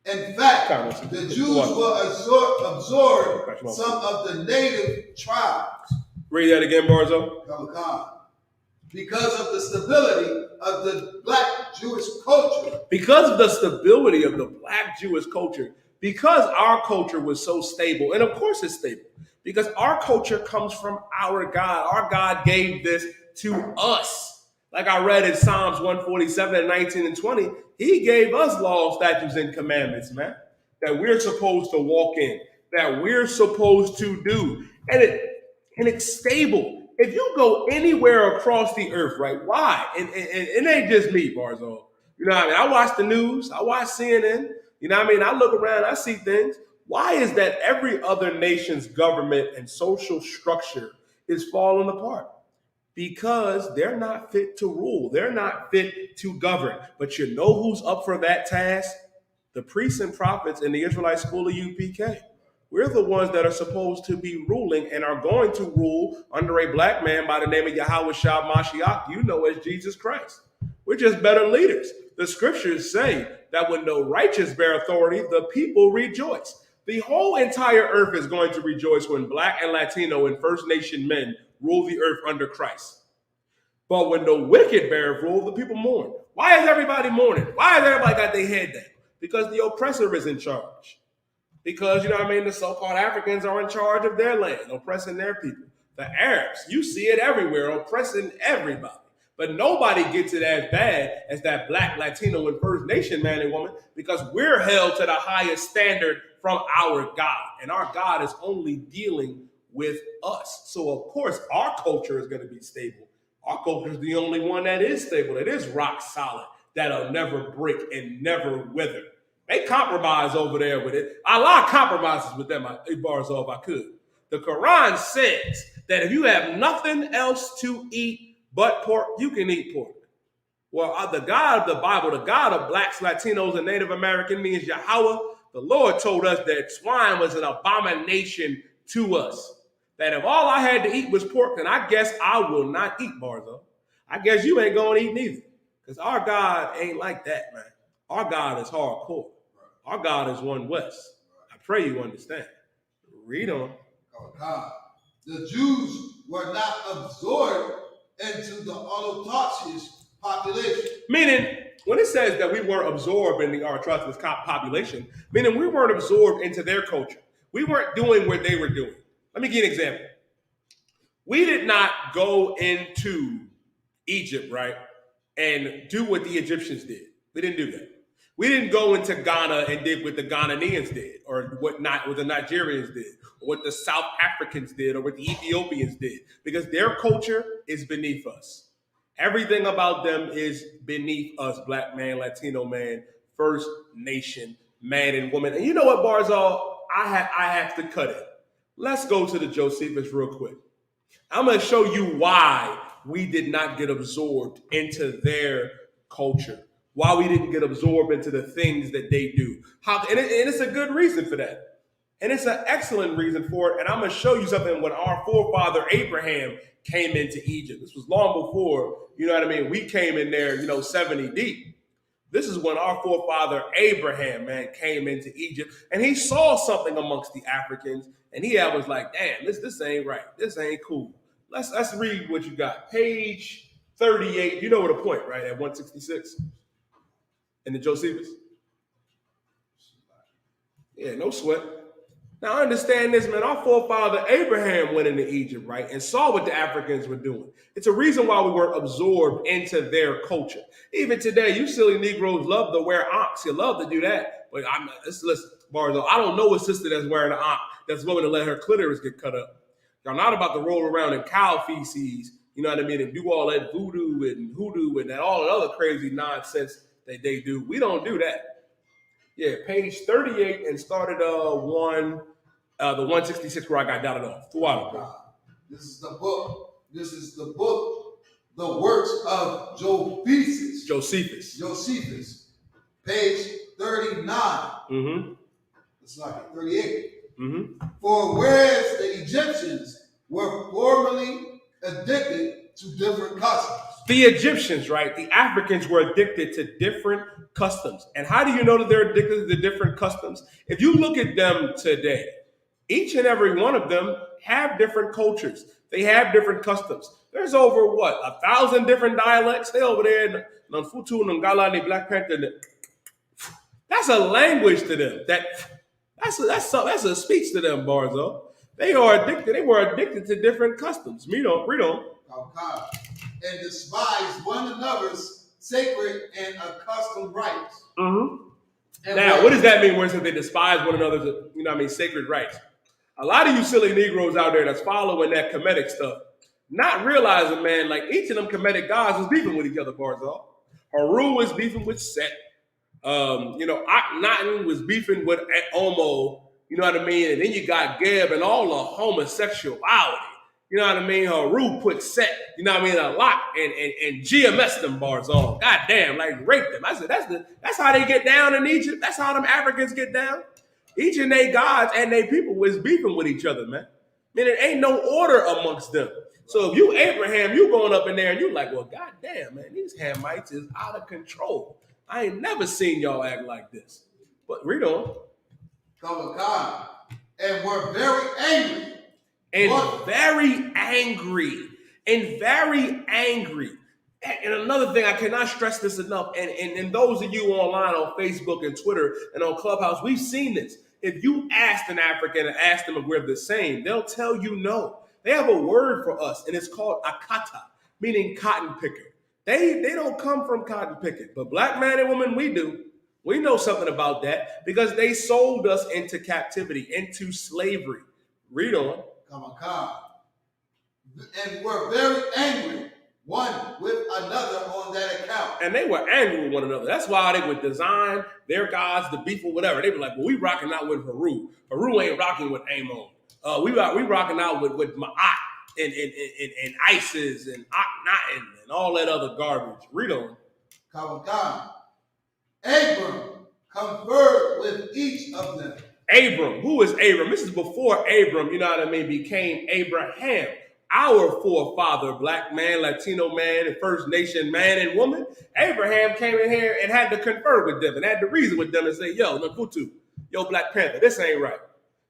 In fact, the Jews will absorb some of the native tribes. Read that again, Barzo. Because of the stability of the black Jewish culture. Because of the stability of the black Jewish culture, because our culture was so stable, and of course it's stable, because our culture comes from our God. Our God gave this to us. Like I read in Psalms 147 and 19 and 20, he gave us laws, statutes, and commandments, man, that we're supposed to walk in, that we're supposed to do. And it's stable. If you go anywhere across the earth, right? Why? And it ain't just me, Barzo. You know what I mean? I watch the news. I watch CNN. You know what I mean? I look around. I see things. Why is that every other nation's government and social structure is falling apart? Because they're not fit to rule. They're not fit to govern. But you know who's up for that task? The priests and prophets in the Israelite school of UPK. We're the ones that are supposed to be ruling and are going to rule under a black man by the name of Yahweh Shah Mashiach, you know as Jesus Christ. We're just better leaders. The scriptures say that when the righteous bear authority, the people rejoice. The whole entire earth is going to rejoice when black and Latino and First Nation men rule the earth under Christ. But when the wicked bear rule, the people mourn. Why is everybody mourning? Why has everybody got their head down? Because the oppressor is in charge. Because, you know what I mean, the so-called Africans are in charge of their land, oppressing their people. The Arabs, you see it everywhere, oppressing everybody. But nobody gets it as bad as that black, Latino, and First Nation man and woman because we're held to the highest standard from our God. And our God is only dealing with us. So, of course, our culture is going to be stable. Our culture is the only one that is stable, that is rock solid, that'll never break and never wither. They compromise over there with it. Allah compromises with them, bars off I could. The Quran says that if you have nothing else to eat but pork, you can eat pork. Well, the God of the Bible, the God of blacks, Latinos, and Native American means Yahweh. The Lord told us that swine was an abomination to us. That if all I had to eat was pork, then I guess I will not eat, Barzo. I guess you ain't going to eat neither. Because our God ain't like that, man. Our God is hardcore. Our God is one West. I pray you understand. Read on. The Jews were not absorbed into the autochthonous population. Meaning, when it says that we weren't absorbed in the autochthonous population, meaning we weren't absorbed into their culture. We weren't doing what they were doing. Let me give you an example. We did not go into Egypt, right, and do what the Egyptians did. We didn't do that. We didn't go into Ghana and did what the Ghanaians did, or what the Nigerians did, or what the South Africans did, or what the Ethiopians did, because their culture is beneath us. Everything about them is beneath us, black man, Latino man, First Nation, man and woman. And you know what, Barzal? I have to cut it. Let's go to the Josephus real quick. I'm going to show you why we did not get absorbed into their culture, why we didn't get absorbed into the things that they do. And it's a good reason for that. And it's an excellent reason for it. And I'm going to show you something when our forefather Abraham came into Egypt. This was long before, you know what I mean, we came in there, 70 deep. This is when our forefather Abraham, man, came into Egypt, and he saw something amongst the Africans, and he was like, damn, this ain't right. This ain't cool. Let's read what you got. Page 38. You know what the point, right? At 166 in the Josephus. Yeah, no sweat. Now understand this, man. Our forefather Abraham went into Egypt, right, and saw what the Africans were doing. It's a reason why we weren't absorbed into their culture. Even today, you silly Negroes love to wear ankhs. You love to do that. But listen, Barzo, I don't know a sister that's wearing an ankh that's willing to let her clitoris get cut up. Y'all not about to roll around in cow feces, you know what I mean, and do all that voodoo and hoodoo and all that other crazy nonsense that they do. We don't do that. Yeah, page 38 and started the 166 where I got dotted off. This is the book. This is the book, the works of Josephus. Josephus. Page 39. Mm-hmm. It's like 38. Mm-hmm. For whereas the Egyptians were formerly addicted to different customs. The Egyptians, right? The Africans were addicted to different customs. And how do you know that they're addicted to different customs? If you look at them today, each and every one of them have different cultures. They have different customs. There's over 1,000 different dialects. They over there in Nanfutu, Ngalani, Black Panther. That's a language to them. That's a speech to them, Barzo. They are addicted. They were addicted to different customs. Read on. And despise one another's sacred and accustomed rights. Mm-hmm. Now, what does that mean where it says they despise one another's, sacred rights? A lot of you silly Negroes out there that's following that Kemetic stuff, not realizing, man, like each of them Kemetic gods was beefing with each other, Barzal. Haru was beefing with Set. Akhenaten was beefing with Omo, you know what I mean? And then you got Geb and all the homosexuality. You know what I mean? Haru put Set, you know what I mean, a lock and GMS them bars on. God damn, like rape them. I said, that's how they get down in Egypt. That's how them Africans get down. Each and they gods and they people was beefing with each other, man. I mean, there ain't no order amongst them. So if you Abraham, you going up in there and you like, well, god damn, man, these Hamites is out of control. I ain't never seen y'all act like this. But read on. And were very angry. Very angry. And another thing, I cannot stress this enough, and those of you online on Facebook and Twitter and on Clubhouse, we've seen this. If you ask an African and ask them if we're the same, they'll tell you no. They have a word for us, and it's called akata, meaning cotton picker. They don't come from cotton picking, but black man and woman, we do. We know something about that because they sold us into captivity, into slavery. Read on. And were very angry one with another on that account. And they were angry with one another. That's why they would design their gods to beef or whatever. They were like, well, we rocking out with Haru. Haru ain't rocking with Amon. We rocking out with Ma'at and Isis and Akhenaten and all that other garbage. Read on. Abram conferred with each of them. Abram. Who is Abram? This is before Abram, you know what I mean, became Abraham. Our forefather, black man, Latino man, and First Nation man and woman, Abraham came in here and had to confer with them and had to reason with them and say, yo, Nakutu, yo, Black Panther, this ain't right.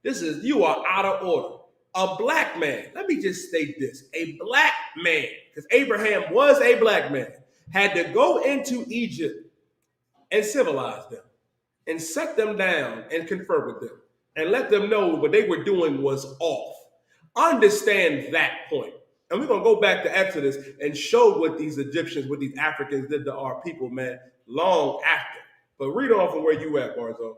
You are out of order. A black man, let me just state this, a black man, because Abraham was a black man, had to go into Egypt and civilize them and set them down and confer with them and let them know what they were doing was off. Understand that point. And we're going to go back to Exodus and show what these Egyptians, what these Africans did to our people, man, long after. But read on from where you at, Barzo.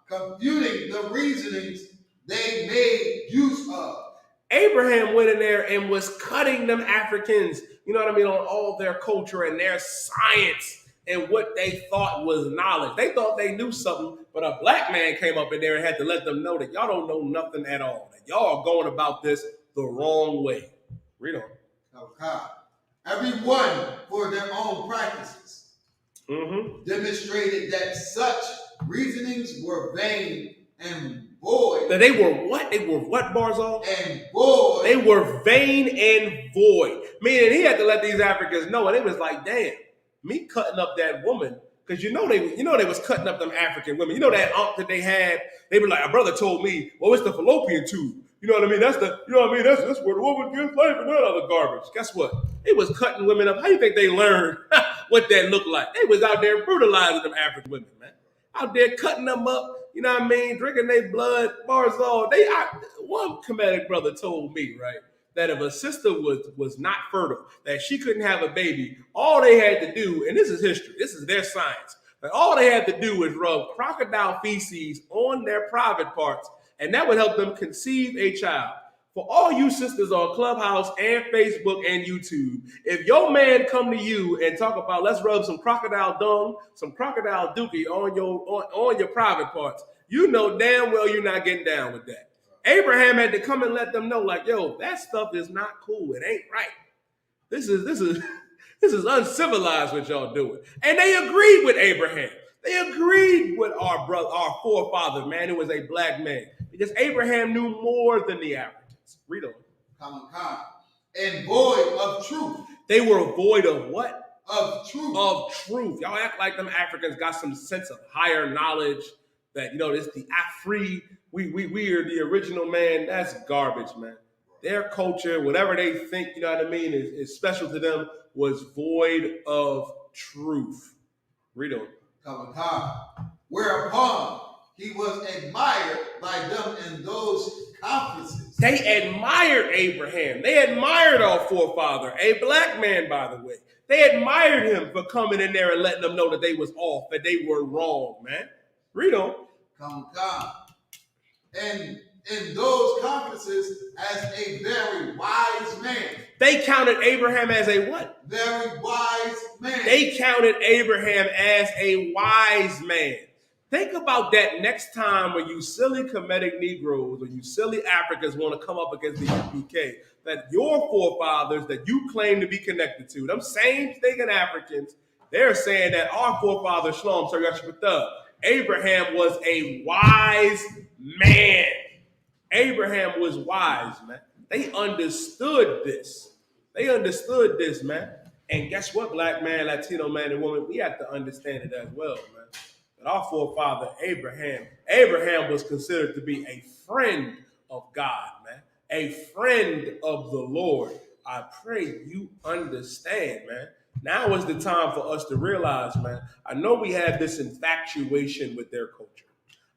Confuting the reasonings they made use of. Abraham went in there and was cutting them Africans, you know what I mean, on all their culture and their science and what they thought was knowledge. They thought they knew something, but a black man came up in there and had to let them know that y'all don't know nothing at all. That y'all are going about this the wrong way. Read on. Everyone for their own practices demonstrated that such reasonings were vain and void. That they were what? They were what, Barzal? And void. They were vain and void. Meaning he had to let these Africans know, and it was like, damn, me cutting up that woman, because they was cutting up them African women. You know that aunt that they had, they were like, a brother told me, well, it's the fallopian tube. You know what I mean? That's where the woman gives life and that other garbage. Guess what? They was cutting women up. How do you think they learned what that looked like? They was out there brutalizing them African women, man. Out there cutting them up, you know what I mean? Drinking their blood, Barzal. One comedic brother told me, right, that if a sister was not fertile, that she couldn't have a baby, all they had to do, and this is history, this is their science, but all they had to do was rub crocodile feces on their private parts, and that would help them conceive a child. For all you sisters on Clubhouse and Facebook and YouTube, if your man come to you and talk about let's rub some crocodile dung, some crocodile dookie on your private parts, you know damn well you're not getting down with that. Abraham had to come and let them know, like, yo, that stuff is not cool. It ain't right. This is uncivilized what y'all doing. And they agreed with Abraham. They agreed with our forefather, man, who was a black man. Because Abraham knew more than the Africans. Read on. And void of truth. They were void of what? Of truth. Of truth. Y'all act like them Africans got some sense of higher knowledge that, this the free, we are the original man. That's garbage, man. Their culture, whatever they think, you know what I mean, is special to them, was void of truth. Read on. Whereupon he was admired by them in those conferences. They admired Abraham. They admired our forefather, a black man, by the way. They admired him for coming in there and letting them know that they was off, that they were wrong, man. Read on. And in those conferences as a very wise man. They counted Abraham as a what? Very wise man. They counted Abraham as a wise man. Think about that next time when you silly Kemetic Negroes or you silly Africans want to come up against the UPK, that your forefathers that you claim to be connected to, them same thinking Africans, they're saying that our forefather, Shalom, Abraham was a wise man. Abraham was wise, man. They understood this. Man. And guess what, black man, Latino man, and woman, we have to understand it as well, man. That our forefather Abraham was considered to be a friend of God, man. A friend of the Lord. I pray you understand, man. Now is the time for us to realize, man, I know we have this infatuation with their culture.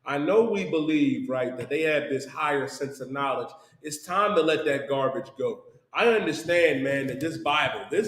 I know we believe, right, that they have this higher sense of knowledge. It's time to let that garbage go. I understand, man, that this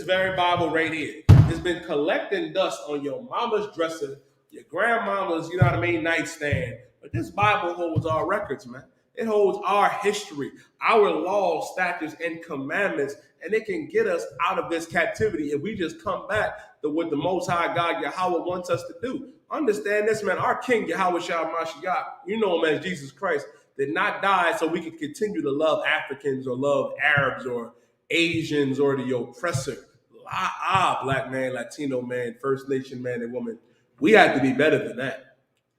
very Bible right here, has been collecting dust on your mama's dresser, your grandmama's, nightstand. But this Bible holds our records, man. It holds our history, our laws, statutes, and commandments, and it can get us out of this captivity if we just come back to what the Most High God Yahweh wants us to do. Understand this, man. Our King Yahweh Shah Mashiach, you know him as Jesus Christ, did not die so we could continue to love Africans or love Arabs or Asians or the oppressor. Black man, Latino man, First Nation man and woman. We have to be better than that.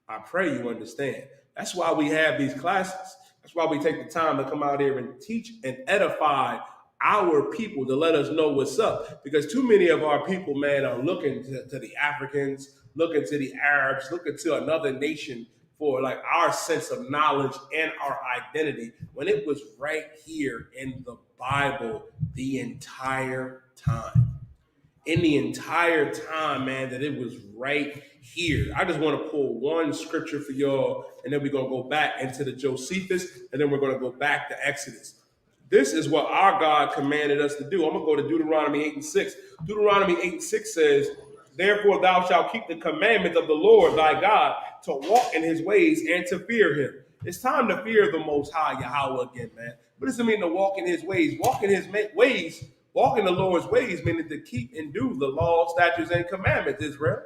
I pray you understand. That's why we have these classes. That's why we take the time to come out here and teach and edify our people to let us know what's up. Because too many of our people, man, are looking to the Africans, looking to the Arabs, looking to another nation for like our sense of knowledge and our identity when it was right here in the Bible the entire time. In the entire time, man, that it was right here. I just want to pull one scripture for y'all, and then we're going to go back into the Josephus, and then we're going to go back to Exodus. This is what our God commanded us to do. I'm going to go to Deuteronomy 8:6. Deuteronomy 8:6 says, Therefore thou shalt keep the commandments of the Lord thy God, to walk in his ways and to fear him. It's time to fear the Most High Yahweh again, man. What does it mean to walk in his ways? Walk in his ways, walk in the Lord's ways, meaning to keep and do the law, statutes, and commandments, Israel.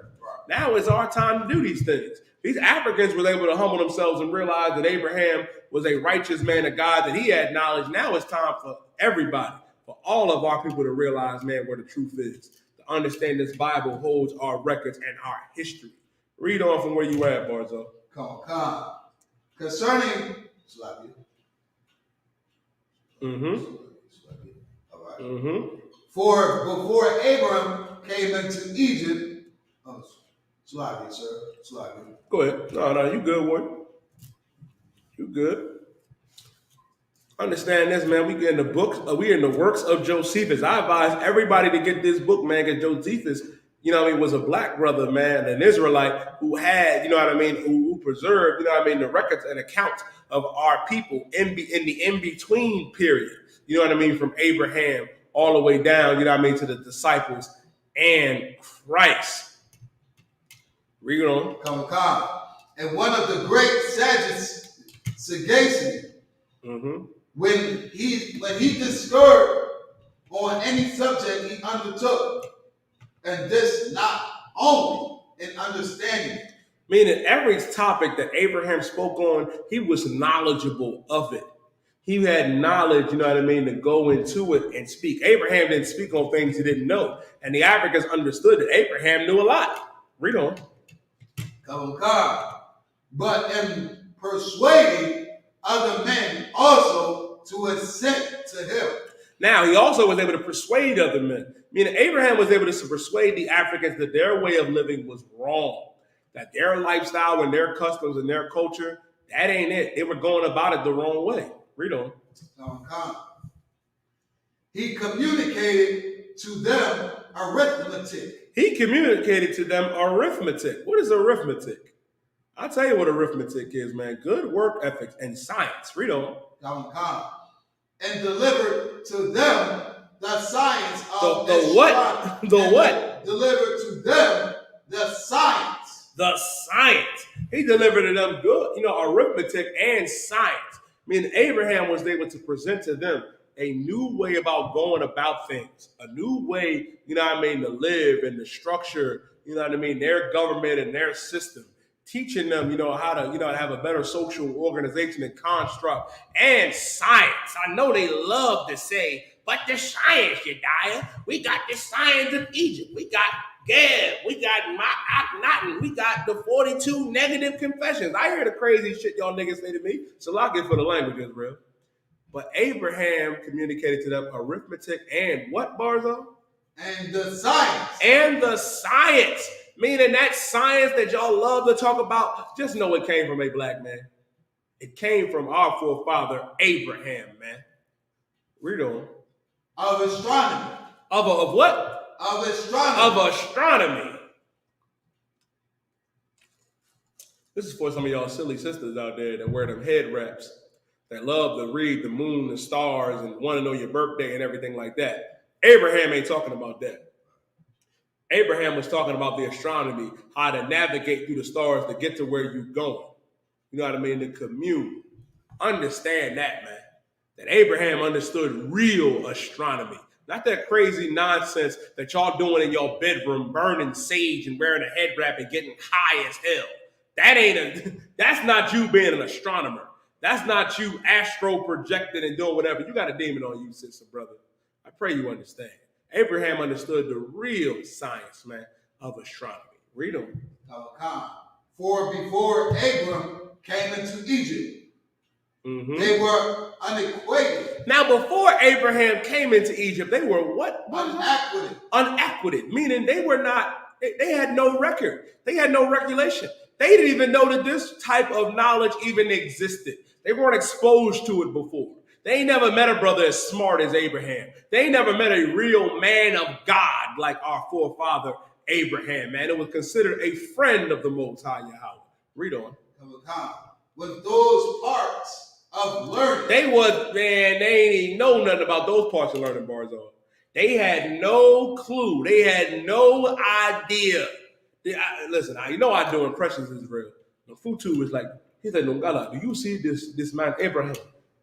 Now is our time to do these things. These Africans were able to humble themselves and realize that Abraham was a righteous man of God, that he had knowledge. Now it's time for everybody, for all of our people to realize, man, where the truth is. To understand this Bible holds our records and our history. Read on from where you at, Barzo. Come on. Concerning Slavic. All right. For before Abraham came into Egypt, Slavic, sir. Slavic. Go ahead. No, you good, boy. You good. Understand this, man. We get in the books. We in the works of Josephus. I advise everybody to get this book, man, because Josephus, was a black brother, man, an Israelite who had, who preserved, the records and accounts of our people in the in-between period. From Abraham all the way down, to the disciples and Christ. Read on. Come. And one of the great sagacity, when he discovered on any subject he undertook, and this not only in understanding. Meaning every topic that Abraham spoke on, he was knowledgeable of it. He had knowledge, to go into it and speak. Abraham didn't speak on things he didn't know. And the Africans understood that Abraham knew a lot. Read on. Come. But in persuading other men also to assent to him. Now, he also was able to persuade other men. Meaning Abraham was able to persuade the Africans that their way of living was wrong, that their lifestyle and their customs and their culture, that ain't it. They were going about it the wrong way. Read on. He communicated to them arithmetic. What is arithmetic? I'll tell you what arithmetic is, man. Good work ethics and science. Read on. And delivered to them the science of the what? The what? Delivered to them the science. The science. He delivered to them good, arithmetic and science. Abraham was able to present to them a new way about going about things, a new way, to live and to structure, their government and their system. Teaching them, how to, have a better social organization and construct and science. I know they love to say, but the science, Jediah. We got the science of Egypt. We got Gad. We got Akhenaten. We got the 42 negative confessions. I hear the crazy shit y'all niggas say to me. So lock it for the language, Israel. But Abraham communicated to them arithmetic and what, Barzo? And the science. And the science. Meaning that science that y'all love to talk about, just know it came from a black man. It came from our forefather, Abraham, man. Read on. Of astronomy. Of what? Of astronomy. Of astronomy. This is for some of y'all silly sisters out there that wear them head wraps, that love to read the moon, the stars, and want to know your birthday and everything like that. Abraham ain't talking about that. Abraham was talking about the astronomy, how to navigate through the stars to get to where you're going. You know what I mean? To commune. Understand that, man. That Abraham understood real astronomy. Not that crazy nonsense that y'all doing in your bedroom, burning sage and wearing a head wrap and getting high as hell. That's not you being an astronomer. That's not you astro projecting and doing whatever. You got a demon on you, sister, brother. I pray you understand. Abraham understood the real science, man, of astronomy. Read them. For before Abram came into Egypt, they were unacquainted. Now, before Abraham came into Egypt, they were what? Unacquainted. Unacquainted, meaning they were not, they had no record. They had no regulation. They didn't even know that this type of knowledge even existed. They weren't exposed to it before. They ain't never met a brother as smart as Abraham. They ain't never met a real man of God like our forefather Abraham, man. It was considered a friend of the Most High Yahweh. Read on. With those parts of learning. They ain't even know nothing about those parts of learning, Barzo. They had no clue. They had no idea. Listen, you know I do impressions is real. Futu is like, he said, Nongala, do you see this man, Abraham?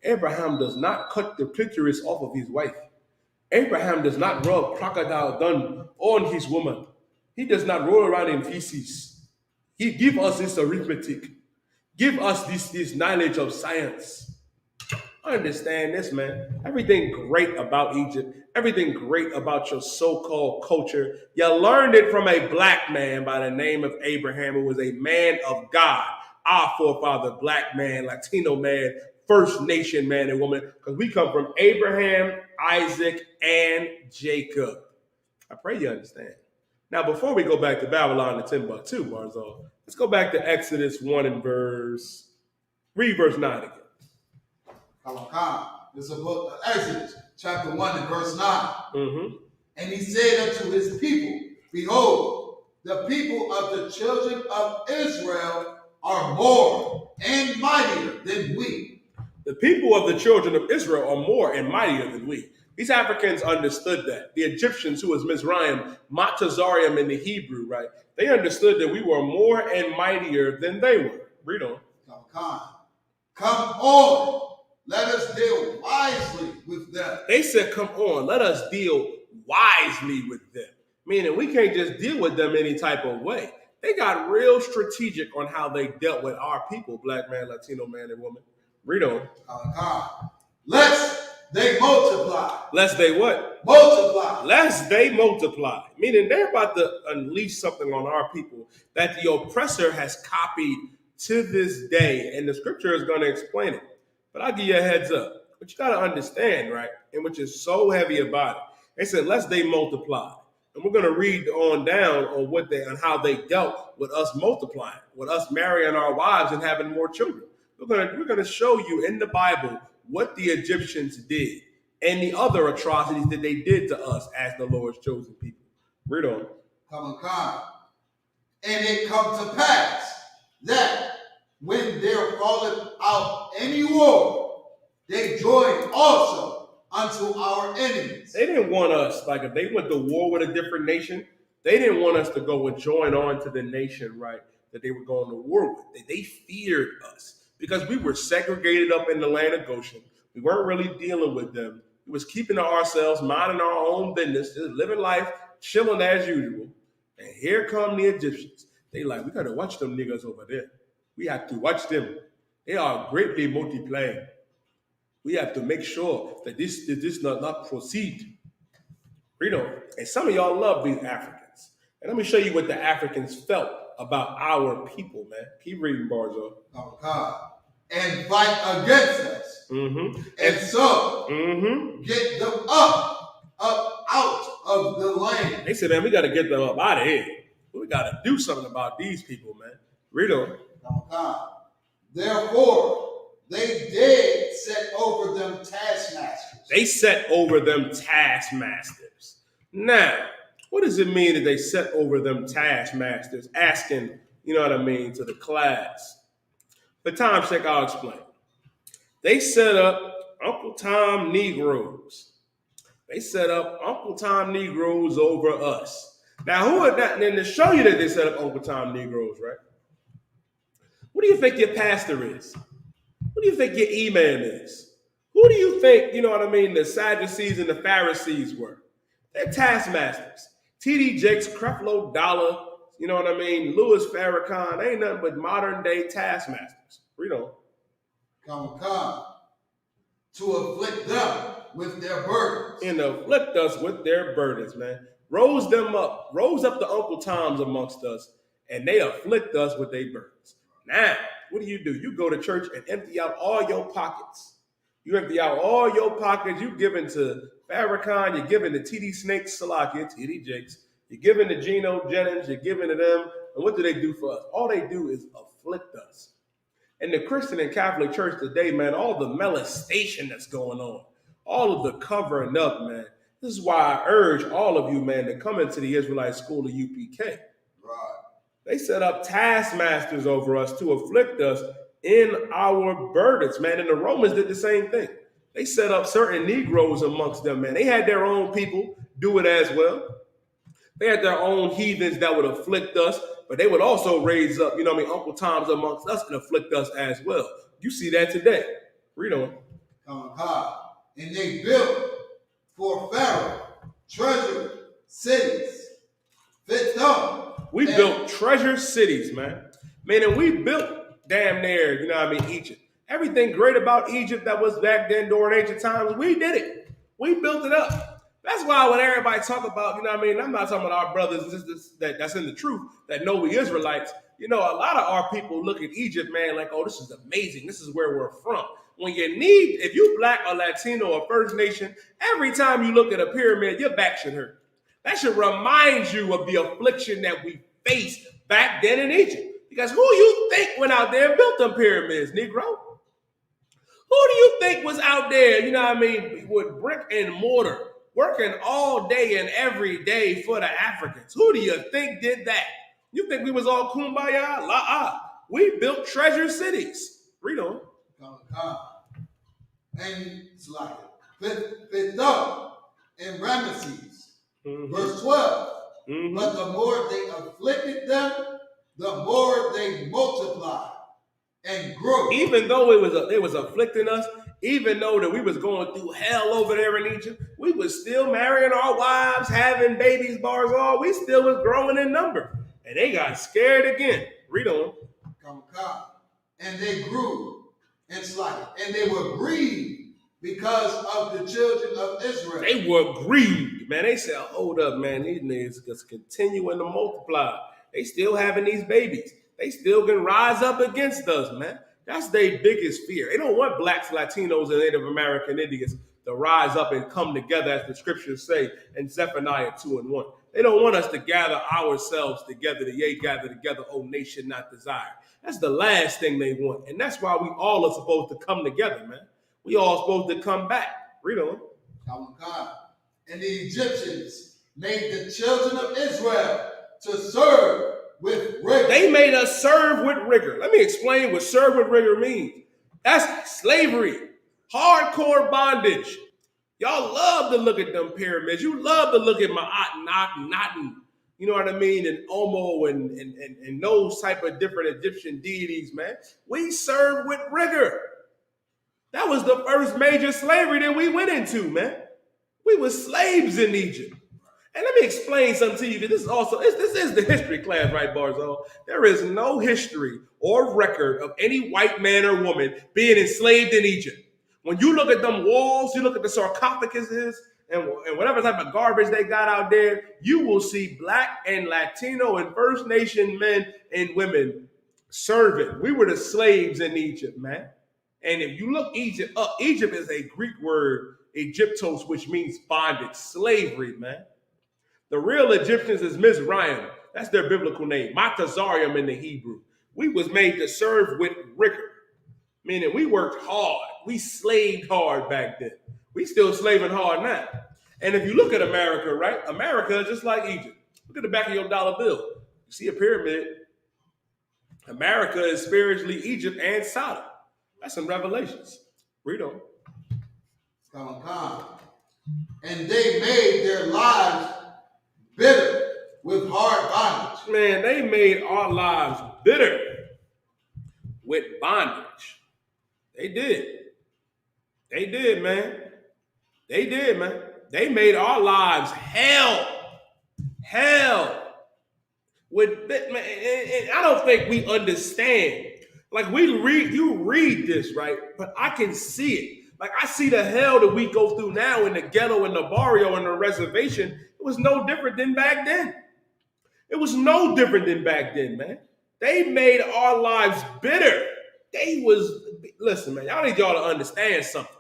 Abraham does not cut the clitoris off of his wife. Abraham does not rub crocodile dung on his woman. He does not roll around in feces. He give us this arithmetic. Give us this knowledge of science. I understand this, man. Everything great about Egypt, everything great about your so-called culture, you learned it from a black man by the name of Abraham, who was a man of God, our forefather, black man, Latino man, First Nation man and woman, because we come from Abraham, Isaac, and Jacob. I pray you understand. Now, before we go back to Babylon and Timbuktu, Barzal, let's go back to Exodus 1 and read verse 9 again. This is a book of Exodus, chapter 1 and verse 9. Mm-hmm. And he said unto his people, behold, the people of the children of Israel are more and mightier than we. The people of the children of Israel are more and mightier than we. These Africans understood that. The Egyptians, who was Mizraim, Matazarium in the Hebrew, right? They understood that we were more and mightier than they were. Read on. Come on. Let us deal wisely with them. They said, come on, let us deal wisely with them. Meaning we can't just deal with them any type of way. They got real strategic on how they dealt with our people, black man, Latino man, and woman. Read on. Lest they multiply. Lest they what? Multiply. Lest they multiply. Meaning they're about to unleash something on our people that the oppressor has copied to this day. And the scripture is going to explain it. But I'll give you a heads up. But you got to understand, right? And which is so heavy about it. They said, lest they multiply. And we're going to read on down on how they dealt with us multiplying, with us marrying our wives and having more children. We're going to show you in the Bible what the Egyptians did and the other atrocities that they did to us as the Lord's chosen people. Read on. And it come to pass that when there falleth out any war, they join also unto our enemies. They didn't want us, like if they went to war with a different nation, they didn't want us to go and join on to the nation, right, that they were going to war with. They feared us because we were segregated up in the land of Goshen. We weren't really dealing with them. We was keeping to ourselves, minding our own business, just living life, chilling as usual. And here come the Egyptians. They like, we got to watch them niggas over there. We have to watch them. They are greatly multiplying. We have to make sure that this does not proceed. Read on. And some of y'all love these Africans. And let me show you what the Africans felt about our people, man. Keep reading, Barzo. And fight against us. Mm-hmm. And so get them up out of the land. They said, man, we got to get them up out of here. We got to do something about these people, man. Read on. Therefore, they did set over them taskmasters. They set over them taskmasters. Now, what does it mean that they set over them taskmasters? Asking, you know what I mean, to the class. For time's sake, I'll explain. They set up Uncle Tom Negroes. They set up Uncle Tom Negroes over us. Now, who are that? And to show you that they set up Uncle Tom Negroes, right? What do you think your pastor is? Who do you think your imam is? Who do you think, you know what I mean, the Sadducees and the Pharisees were? They're taskmasters. T.D. Jakes, Creflo Dollar, you know what I mean, Louis Farrakhan, ain't nothing but modern day taskmasters. Read on. To afflict them with their burdens. And afflict us with their burdens, man. Rose up the Uncle Toms amongst us, and they afflict us with their burdens. Now, what do? You go to church and empty out all your pockets. You empty out all your pockets. You giving to Farrakhan, you're giving to T.D. Snake Salakia, T.D. Jakes, you're giving to Geno Jennings, you're giving to them. And what do they do for us? All they do is afflict us. And the Christian and Catholic Church today, man, all the molestation that's going on, all of the covering up, man. This is why I urge all of you, man, to come into the Israelite School of UPK. Right. They set up taskmasters over us to afflict us in our burdens, man. And the Romans did the same thing. They set up certain Negroes amongst them, man. They had their own people. do it as well. They had their own heathens that would afflict us, but they would also raise up, Uncle Toms amongst us and afflict us as well. You see that today. Read on. And they built for Pharaoh treasure cities. Fit them. We built treasure cities, man. Meaning we built damn near, Egypt. Everything great about Egypt that was back then during ancient times, we did it. We built it up. That's why when everybody talk about, I'm not talking about our brothers and sisters that's in the truth, that know we Israelites. A lot of our people look at Egypt, man, like, oh, this is amazing. This is where we're from. If you Black or Latino or First Nation, every time you look at a pyramid, your back should hurt. That should remind you of the affliction that we faced back then in Egypt. Because who you think went out there and built them pyramids, Negro? Who do you think was out there, with brick and mortar, working all day and every day for the Africans? Who do you think did that? You think we was all kumbaya? La-ah. We built treasure cities. Read on. And it's like Pithom and Ramesses. Verse 12. But the more they afflicted them, the more they multiplied and grew. Even though they was afflicting us, even though that we was going through hell over there in Egypt, we was still marrying our wives, having babies, bars all. We still was growing in number. And they got scared again. Read on. And they grew and slackened. And they were grieved because of the children of Israel. They were grieved, man. They said, hold up, man. These niggas just continuing to multiply. They still having these babies. They still can rise up against us, man. That's their biggest fear. They don't want Blacks, Latinos, and Native American Indians to rise up and come together, as the scriptures say in Zephaniah 2:1. They don't want us to gather ourselves together, yea, gather together, O nation not desired. That's the last thing they want. And that's why we all are supposed to come together, man. We all supposed to come back. Read on. And the Egyptians made the children of Israel to serve with rigor. They made us serve with rigor. Let me explain what serve with rigor means. That's slavery, hardcore bondage. Y'all love to look at them pyramids. You love to look at Ma'at, you know what I mean, and Omo and those type of different Egyptian deities, man. We serve with rigor. That was the first major slavery that we went into, man. We were slaves in Egypt. And let me explain something to you. This is the history class, right, Barzal? There is no history or record of any white man or woman being enslaved in Egypt. When you look at them walls, you look at the sarcophaguses and whatever type of garbage they got out there, you will see Black and Latino and First Nation men and women serving. We were the slaves in Egypt, man. And if you look Egypt up, Egypt is a Greek word, Egyptos, which means bondage, slavery, man. The real Egyptians is Mizraim. That's their biblical name. Matazarium in the Hebrew. We was made to serve with rigor, meaning we worked hard. We slaved hard back then. We still slaving hard now. And if you look at America, right? America is just like Egypt. Look at the back of your dollar bill. You see a pyramid. America is spiritually Egypt and Sodom. That's in Revelations. Read on. And they made their lives bitter with hard bondage. Man, they made our lives bitter with bondage. They did. They did, man. They did, man. They made our lives hell. Hell. With, man, and I don't think we understand. Like you read this, right? But I can see it. Like I see the hell that we go through now in the ghetto, in the barrio, in the reservation. It was no different than back then. It was no different than back then, man. They made our lives bitter. Listen, man, y'all need y'all to understand something.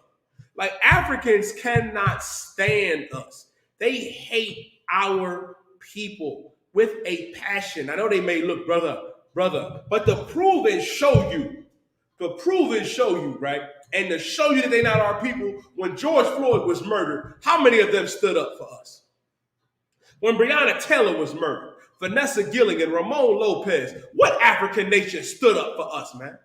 Like Africans cannot stand us. They hate our people with a passion. I know they may look brother, but to prove and show you, right? And to show you that they're not our people, when George Floyd was murdered, how many of them stood up for us? When Breonna Taylor was murdered, Vanessa Gilligan, Ramon Lopez, what African nation stood up for us, man?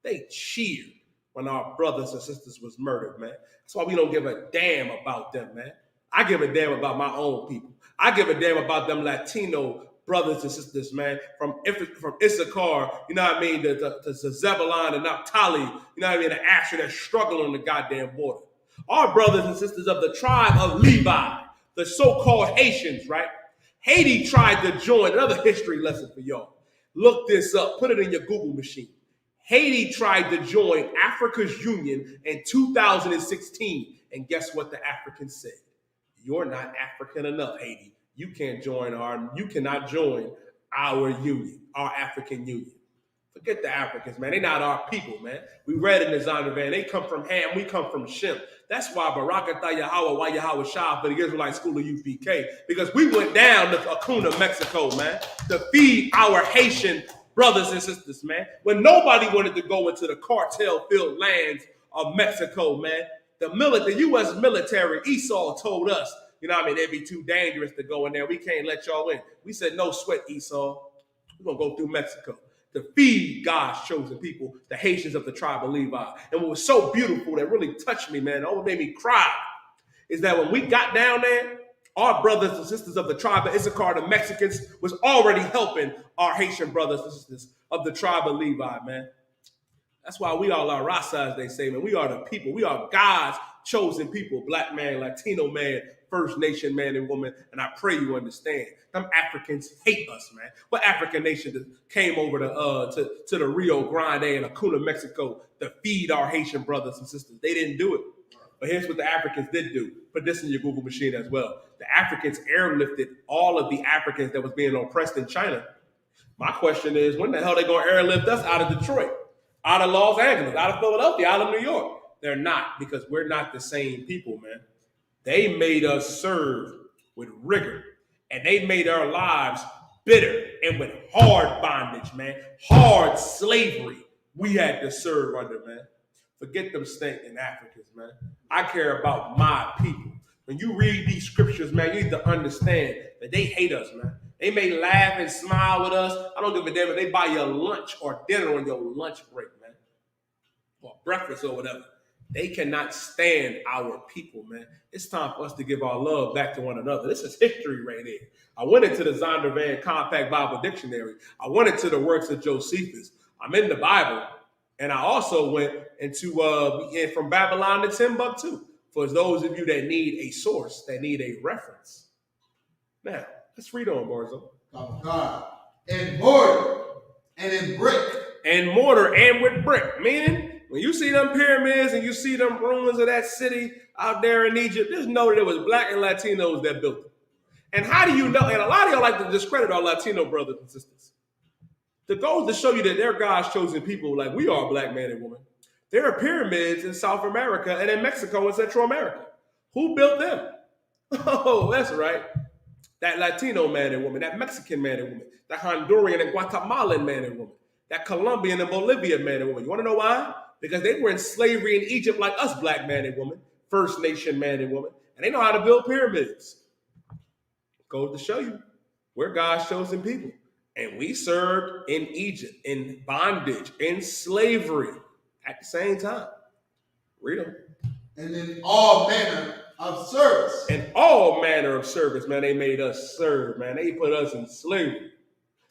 They cheered when our brothers and sisters was murdered, man. That's why we don't give a damn about them, man. I give a damn about my own people. I give a damn about them Latino brothers and sisters, man, from Issachar, you know what I mean, to Zebulon and Naphtali, you know what I mean, the Asher that's struggling on the goddamn border. Our brothers and sisters of the tribe of Levi, the so-called Haitians, right? Haiti tried to join, another history lesson for y'all. Look this up, put it in your Google machine. Haiti tried to join Africa's Union in 2016, and guess what the Africans said? You're not African enough, Haiti. You cannot join our union, our African Union. Forget the Africans, man. They're not our people, man. We read in the Zondervan, they come from Ham, we come from Shem. That's why Barakatah Yahweh, why Yahweh Shah for the Israelite School of UPK, because we went down to Acuna, Mexico, man, to feed our Haitian brothers and sisters, man. When nobody wanted to go into the cartel-filled lands of Mexico, man, the U.S. military, Esau told us, you know what I mean, it'd be too dangerous to go in there. We can't let y'all in. We said, no sweat, Esau. We're going to go through Mexico to feed God's chosen people, the Haitians of the tribe of Levi. And what was so beautiful that really touched me, man, it made me cry, is that when we got down there, our brothers and sisters of the tribe of Issachar, the Mexicans, was already helping our Haitian brothers and sisters of the tribe of Levi, man. That's why we all are Rasa, as they say, man. We are the people. We are God's chosen people, black man, Latino man, First Nation man and woman, and I pray you understand. Them Africans hate us, man. What African nation came over to the Rio Grande and Acuna, Mexico to feed our Haitian brothers and sisters? They didn't do it. But here's what the Africans did do. Put this in your Google machine as well. The Africans airlifted all of the Africans that was being oppressed in China. My question is, when the hell they going to airlift us out of Detroit, out of Los Angeles, out of Philadelphia, out of New York? They're not, because we're not the same people, man. They made us serve with rigor, and they made our lives bitter and with hard bondage, man. Hard slavery we had to serve under, man. Forget them stinking Africans, man. I care about my people. When you read these scriptures, man, you need to understand that they hate us, man. They may laugh and smile with us. I don't give a damn if they buy your lunch or dinner on your lunch break, man, or breakfast or whatever. They cannot stand our people, man. It's time for us to give our love back to one another. This is history right here. I went into the Zondervan Compact Bible Dictionary. I went into the works of Josephus. I'm in the Bible. And I also went into from Babylon to Timbuktu. For those of you that need a source, that need a reference. Now, let's read on, Barzo. God. In mortar and in brick. And mortar and with brick. Meaning, when you see them pyramids and you see them ruins of that city out there in Egypt, just know that it was black and Latinos that built it. And how do you know? And a lot of y'all like to discredit our Latino brothers and sisters. The goal is to show you that they're God's chosen people like we are, black man and woman. There are pyramids in South America and in Mexico and Central America. Who built them? Oh, that's right. That Latino man and woman, that Mexican man and woman, that Honduran and Guatemalan man and woman, that Colombian and Bolivian man and woman. You want to know why? Because they were in slavery in Egypt like us, black man and woman, First Nation man and woman, and they know how to build pyramids. Goes to show you we're God's chosen people. And we served in Egypt, in bondage, in slavery at the same time. Read them. And in all manner of service. In all manner of service, man, they made us serve, man. They put us in slavery.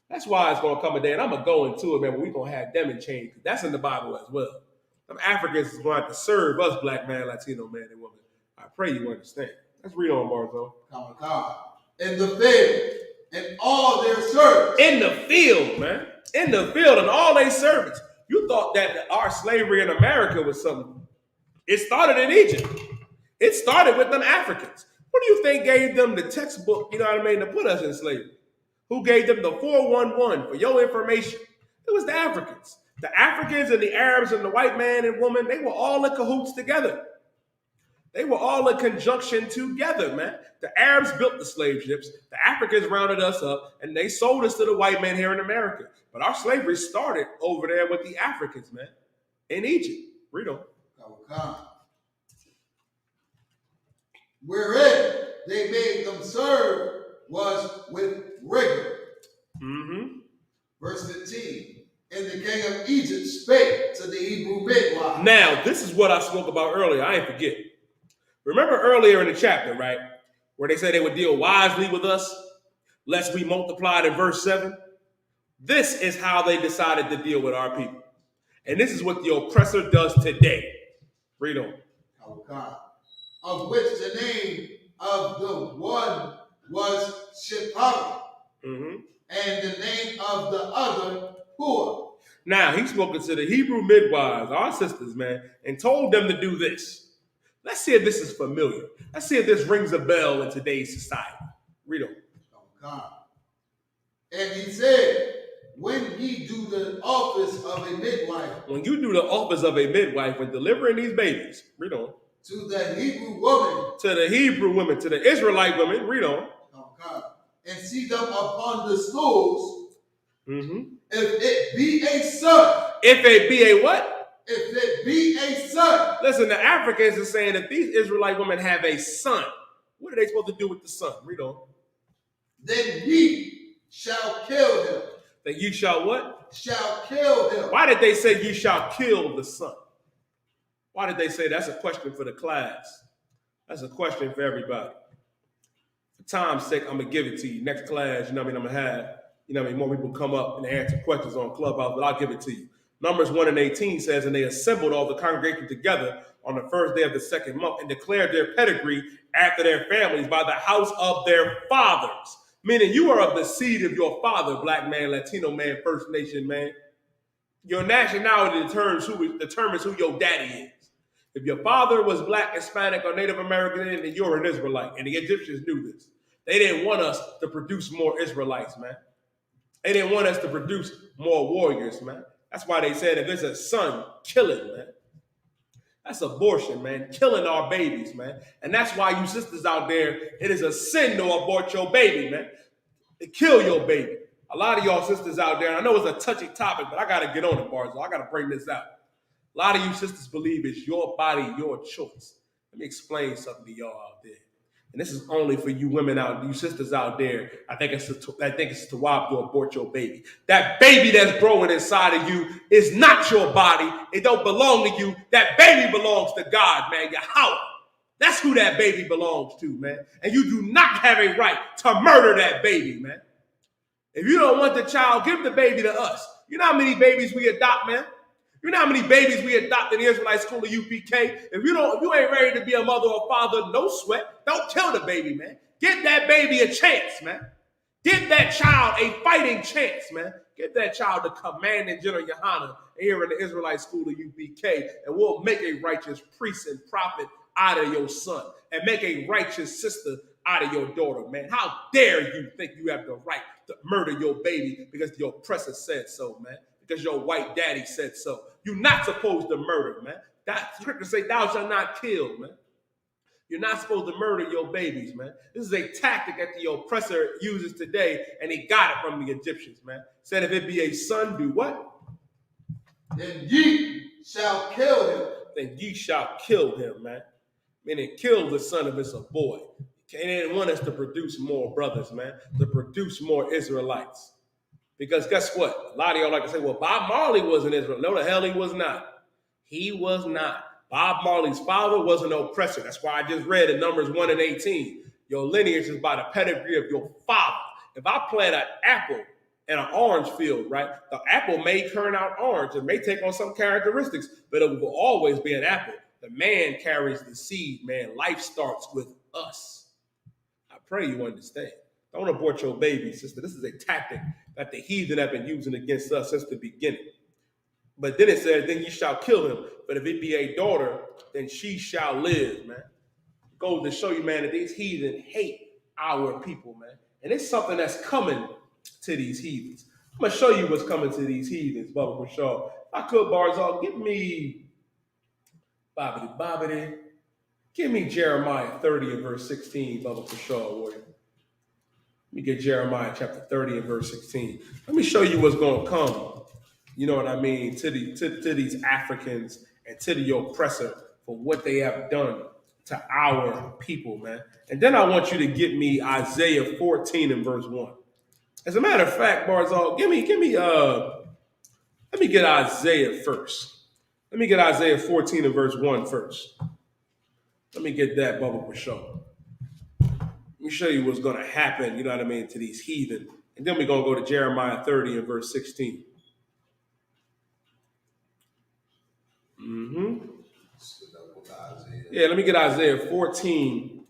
That's why it's going to come a day, and I'm going to go into it, man, but we're going to have them in chains. That's in the Bible as well. Them Africans is going to have to serve us, black man, Latino man, and woman. I pray you understand. Let's read on, Barzo. In the field, in all their service. In the field, man. In the field, and all their service. You thought that our slavery in America was something. It started in Egypt. It started with them Africans. Who do you think gave them the textbook, you know what I mean, to put us in slavery? Who gave them the 411 for your information? It was the Africans. The Africans and the Arabs and the white man and woman, they were all in cahoots together. They were all in conjunction together, man. The Arabs built the slave ships. The Africans rounded us up, and they sold us to the white man here in America. But our slavery started over there with the Africans, man, in Egypt. Read on. Wherein they made them serve was with rigor. Mm-hmm. Verse 15. And the king of Egypt spake to the Hebrew midwife. Now, this is what I spoke about earlier. I ain't forget. Remember earlier in the chapter, right? where they say they would deal wisely with us, lest we multiplied in verse 7. This is how they decided to deal with our people. And this is what the oppressor does today. Read on. Of which the name of the one was Shipara, and the name of the other Pur. Now, he's spoken to the Hebrew midwives, our sisters, man, and told them to do this. Let's see if this is familiar. Let's see if this rings a bell in today's society. Read on. And he said, when ye do the office of a midwife. When you do the office of a midwife when delivering these babies. Read on. To the Hebrew woman. To the Hebrew women, to the Israelite women. Read on. And see them upon the stools. If it be a son. If it be a what? If it be a son. Listen, the Africans are saying if these Israelite women have a son, what are they supposed to do with the son? Read on. Then ye shall kill him. Then you shall what? Shall kill him. Why did they say you shall kill the son? Why did they say that's a question for the class? That's a question for everybody. For time's sake, I'm going to give it to you. Next class, I'm going to have, more people come up and answer questions on Clubhouse, but I'll give it to you. Numbers 1:18 says, and they assembled all the congregation together on the first day of the second month and declared their pedigree after their families by the house of their fathers. Meaning you are of the seed of your father, black man, Latino man, First Nation man. Your nationality determines who your daddy is. If your father was black, Hispanic, or Native American, then you're an Israelite. And the Egyptians knew this. They didn't want us to produce more Israelites, man. They didn't want us to produce more warriors, man. That's why they said if it's a son, kill it, man. That's abortion, man. Killing our babies, man. And that's why you sisters out there, it is a sin to abort your baby, man. To kill your baby. A lot of y'all sisters out there, and I know it's a touchy topic, but I got to get on it, Barzo. I got to bring this out. A lot of you sisters believe it's your body, your choice. Let me explain something to y'all out there. And this is only for you women out, you sisters out there. I think it's to why you abort your baby. That baby that's growing inside of you is not your body. It don't belong to you. That baby belongs to God, man. Yahweh. That's who that baby belongs to, man. And you do not have a right to murder that baby, man. If you don't want the child, give the baby to us. You know how many babies we adopt, man? You know how many babies we adopt in the Israelite school of UPK? If you ain't ready to be a mother or father, no sweat. Don't kill the baby, man. Give that baby a chance, man. Give that child a fighting chance, man. Give that child the commanding General Yohana here in the Israelite school of UPK, and we'll make a righteous priest and prophet out of your son and make a righteous sister out of your daughter, man. How dare you think you have the right to murder your baby because the oppressor said so, man. Because your white daddy said so. You're not supposed to murder, man. That scripture say, thou shalt not kill, man. You're not supposed to murder your babies, man. This is a tactic that the oppressor uses today, and he got it from the Egyptians, man. Said if it be a son, do what? Then ye shall kill him. Then ye shall kill him, man. Meaning kill the son if it's a boy. They didn't want us to produce more brothers, man. To produce more Israelites. Because guess what? A lot of y'all like to say, well, Bob Marley was in Israel. No, the hell he was not. He was not. Bob Marley's father was an oppressor. That's why I just read in Numbers 1:18. Your lineage is by the pedigree of your father. If I plant an apple in an orange field, right, the apple may turn out orange. It may take on some characteristics, but it will always be an apple. The man carries the seed, man. Life starts with us. I pray you understand. Don't abort your baby, sister. This is a tactic that the heathen have been using against us since the beginning. But then it says, then ye shall kill him. But if it be a daughter, then she shall live, man. It goes to show you, man, that these heathen hate our people, man. And it's something that's coming to these heathens. I'm going to show you what's coming to these heathens, Bubba Bashaw. If I could, Barzal, give me, bobbity, give me Jeremiah 30 and verse 16, Bubba Bashaw, warrior. Let me get Jeremiah chapter 30 and verse 16. Let me show you what's going to come, you know what I mean, to these Africans and to the oppressor for what they have done to our people, man. And then I want you to get me Isaiah 14 and verse 1. As a matter of fact, Barzal, let me get Isaiah first. Let me get Isaiah 14 and verse 1 first. Let me get that, Bubba Bashaw. me show you what's going to happen, you know what I mean, to these heathen. And then we're going to go to Jeremiah 30 and verse 16. Yeah, let me get Isaiah 14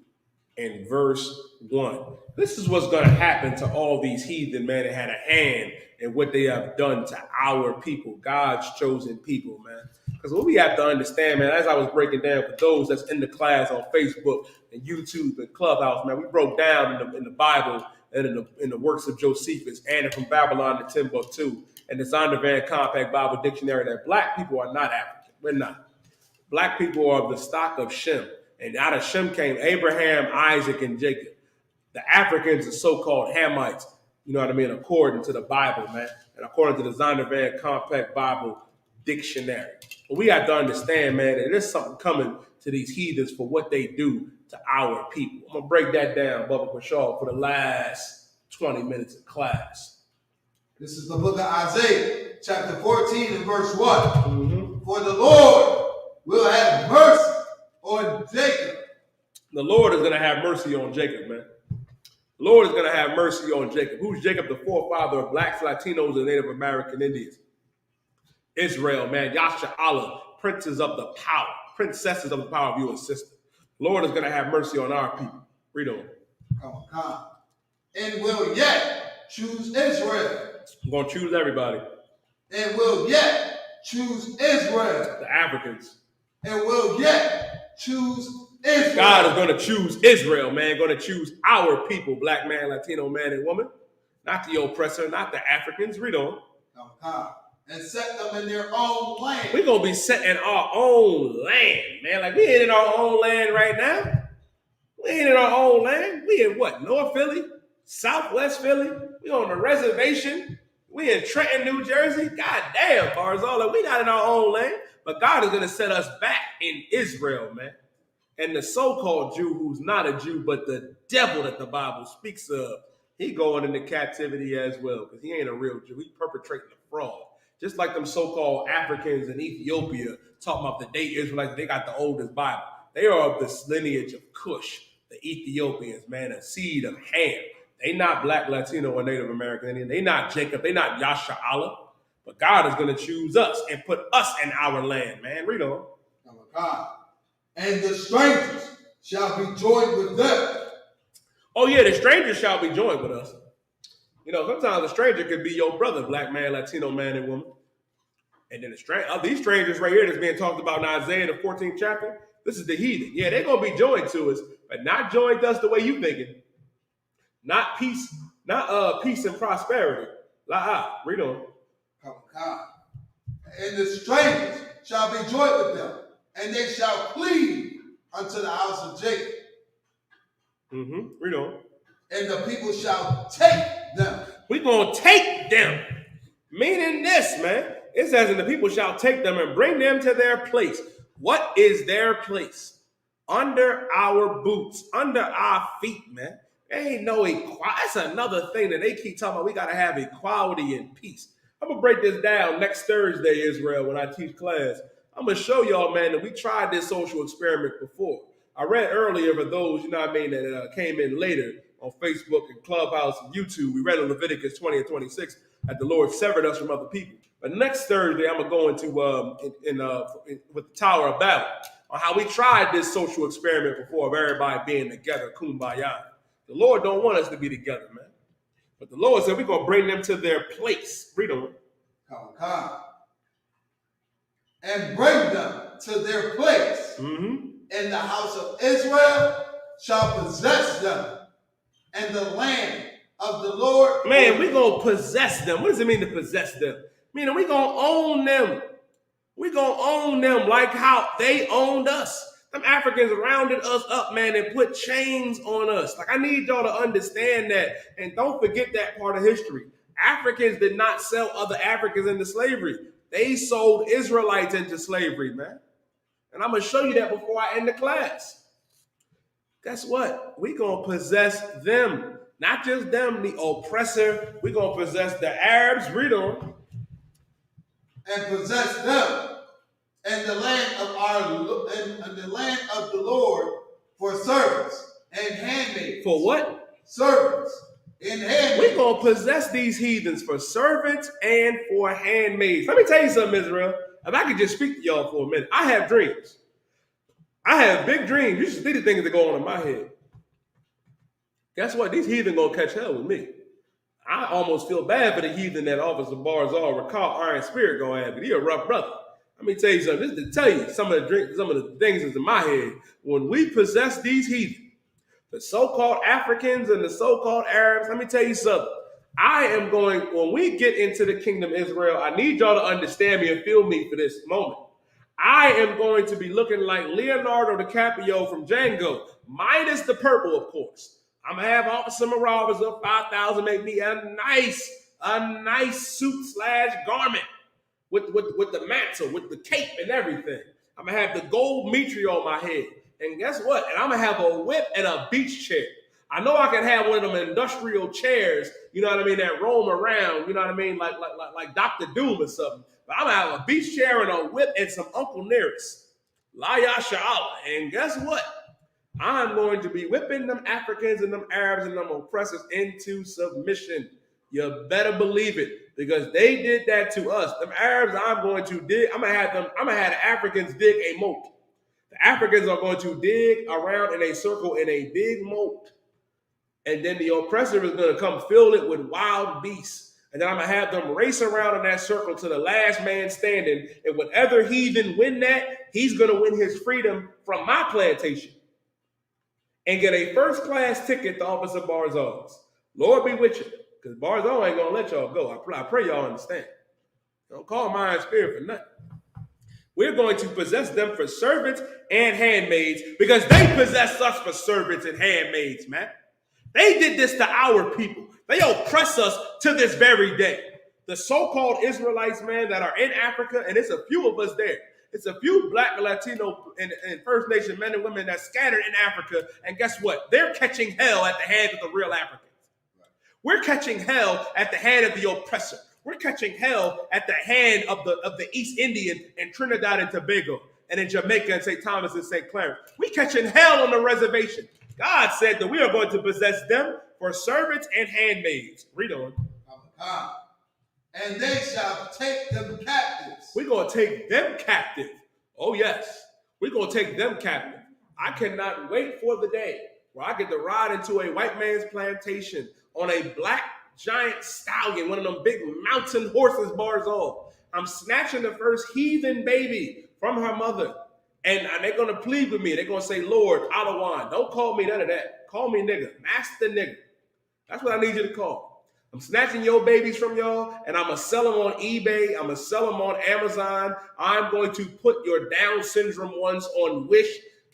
and verse 1. This is what's going to happen to all these heathen, man, that had a hand in what they have done to our people, God's chosen people, man. Because what we have to understand, man, as I was breaking down for those that's in the class on Facebook and YouTube and Clubhouse, man, we broke down in the Bible and in the works of Josephus and from Babylon to Timbuktu and the Zondervan Compact Bible Dictionary that black people are not African. We're not. Black people are of the stock of Shem. And out of Shem came Abraham, Isaac, and Jacob. The Africans are so-called Hamites, you know what I mean, according to the Bible, man, and according to the Zondervan Compact Bible Dictionary. But we have to understand, man, that there's something coming to these heathens for what they do to our people. I'm going to break that down, Bubba Pashal, for the last 20 minutes of class. This is the book of Isaiah, chapter 14 and verse 1. Mm-hmm. For the Lord will have mercy on Jacob. The Lord is going to have mercy on Jacob, man. The Lord is going to have mercy on Jacob. Who's Jacob? The forefather of blacks, Latinos, and Native American Indians. Israel, man. Yasha Allah, princesses of the power of you and sister. The Lord is going to have mercy on our people. Read on. Come. And will yet choose Israel. I'm going to choose everybody. And will yet choose Israel. The Africans. And will yet choose Israel. God is going to choose Israel, man. Going to choose our people, black man, Latino man, and woman. Not the oppressor, not the Africans. Read on. Come. And set them in their own land. We're going to be set in our own land, man. Like, we ain't in our own land right now. We ain't in our own land. We in what? North Philly? Southwest Philly? We on the reservation? We in Trenton, New Jersey? God damn, Barzola. We not in our own land. But God is going to set us back in Israel, man. And the so-called Jew who's not a Jew, but the devil that the Bible speaks of, he going into captivity as well, because he ain't a real Jew. He perpetrating a fraud. Just like them so-called Africans in Ethiopia talking about the day Israelites, they got the oldest Bible. They are of this lineage of Cush, the Ethiopians, man, a seed of Ham. They not black, Latino, or Native American Indian. They not Jacob. They not Yasha Allah. But God is going to choose us and put us in our land, man. Read on. God. And the strangers shall be joined with them. Oh, yeah, the strangers shall be joined with us. You know, sometimes a stranger could be your brother, black man, Latino man, and woman. And then these strangers right here that's being talked about in Isaiah, the 14th chapter, this is the heathen. Yeah, they're going to be joined to us, but not joined us the way you thinking. Not peace and prosperity. Read on. Come. And the strangers shall be joined with them, and they shall cleave unto the house of Jacob. Read on. And the people shall take them. We're going to take them. Meaning this, man. It says, and the people shall take them and bring them to their place. What is their place? Under our boots, under our feet, man. There ain't no equality. That's another thing that they keep talking about. We got to have equality and peace. I'm going to break this down next Thursday, Israel, when I teach class. I'm going to show y'all, man, that we tried this social experiment before. I read earlier for those, you know what I mean, that came in later on Facebook and Clubhouse and YouTube. We read in Leviticus 20 and 26 that the Lord severed us from other people. But next Thursday, I'm going to go into with the Tower of Babel on how we tried this social experiment before of everybody being together, kumbaya. The Lord don't want us to be together, man. But the Lord said we're going to bring them to their place. Read on. Come. And bring them to their place. And the house of Israel shall possess them. And the land of the Lord. Man, we're going to possess them. What does it mean to possess them? Meaning we're going to own them. We're going to own them like how they owned us. Them Africans rounded us up, man, and put chains on us. Like, I need y'all to understand that. And don't forget that part of history. Africans did not sell other Africans into slavery. They sold Israelites into slavery, man. And I'm going to show you that before I end the class. Guess what? We're going to possess them. Not just them, the oppressor. We're going to possess the Arabs. Read on. And possess them. And the land of the Lord for service, and handmaids. For what? Servants and handmaids. We're going to possess these heathens for servants and for handmaids. Let me tell you something, Israel. If I could just speak to y'all for a minute. I have dreams. I have big dreams. You should see the things that go on in my head. Guess what? These heathen going to catch hell with me. I almost feel bad for the heathen that Officer Barzal, recall Iron Spirit going to have. But he a rough brother. Let me tell you something. This is to tell you some of the things that's in my head. When we possess these heathen, the so-called Africans and the so-called Arabs, let me tell you something. When we get into the kingdom Israel, I need y'all to understand me and feel me for this moment. I am going to be looking like Leonardo DiCaprio from Django, minus the purple, of course. I'm going to have Officer Marauders of 5,000 make me a nice suit/garment with the mantle, with the cape and everything. I'm going to have the gold mitre on my head. And guess what? And I'm going to have a whip and a beach chair. I know I can have one of them industrial chairs, you know what I mean, that roam around, you know what I mean, like Dr. Doom or something. But I'm going to have a beach chair and a whip and some Uncle Nearest. La Yasha Allah. And guess what? I'm going to be whipping them Africans and them Arabs and them oppressors into submission. You better believe it, because they did that to us. Them Arabs, I'm going to have the Africans dig a moat. The Africans are going to dig around in a circle in a big moat. And then the oppressor is going to come fill it with wild beasts. And then I'm going to have them race around in that circle to the last man standing. And whatever heathen win that, he's going to win his freedom from my plantation and get a first-class ticket to Officer Barzal's. Lord be with you, because Barzal ain't going to let y'all go. I pray y'all understand. Don't call my spirit for nothing. We're going to possess them for servants and handmaids, because they possess us for servants and handmaids, man. They did this to our people. They oppress us to this very day. The so-called Israelites, man, that are in Africa, and it's a few of us there. It's a few Black, Latino, and First Nation men and women that's scattered in Africa. And guess what? They're catching hell at the hands of the real Africans. We're catching hell at the hand of the oppressor. We're catching hell at the hand of the East Indian in Trinidad and Tobago, and in Jamaica and St. Thomas and St. Clarence. We're catching hell on the reservation. God said that we are going to possess them for servants and handmaids. Read on. And they shall take them captives. We're going to take them captive. Oh, yes. We're going to take them captive. I cannot wait for the day where I get to ride into a white man's plantation on a black giant stallion, one of them big mountain horses, Barzal. I'm snatching the first heathen baby from her mother. And they're going to plead with me. They're going to say, Lord, Adawan, don't call me none of that. Call me nigga, master nigga. That's what I need you to call. I'm snatching your babies from y'all, and I'm going to sell them on eBay. I'm going to sell them on Amazon. I'm going to put your Down syndrome ones on Wish.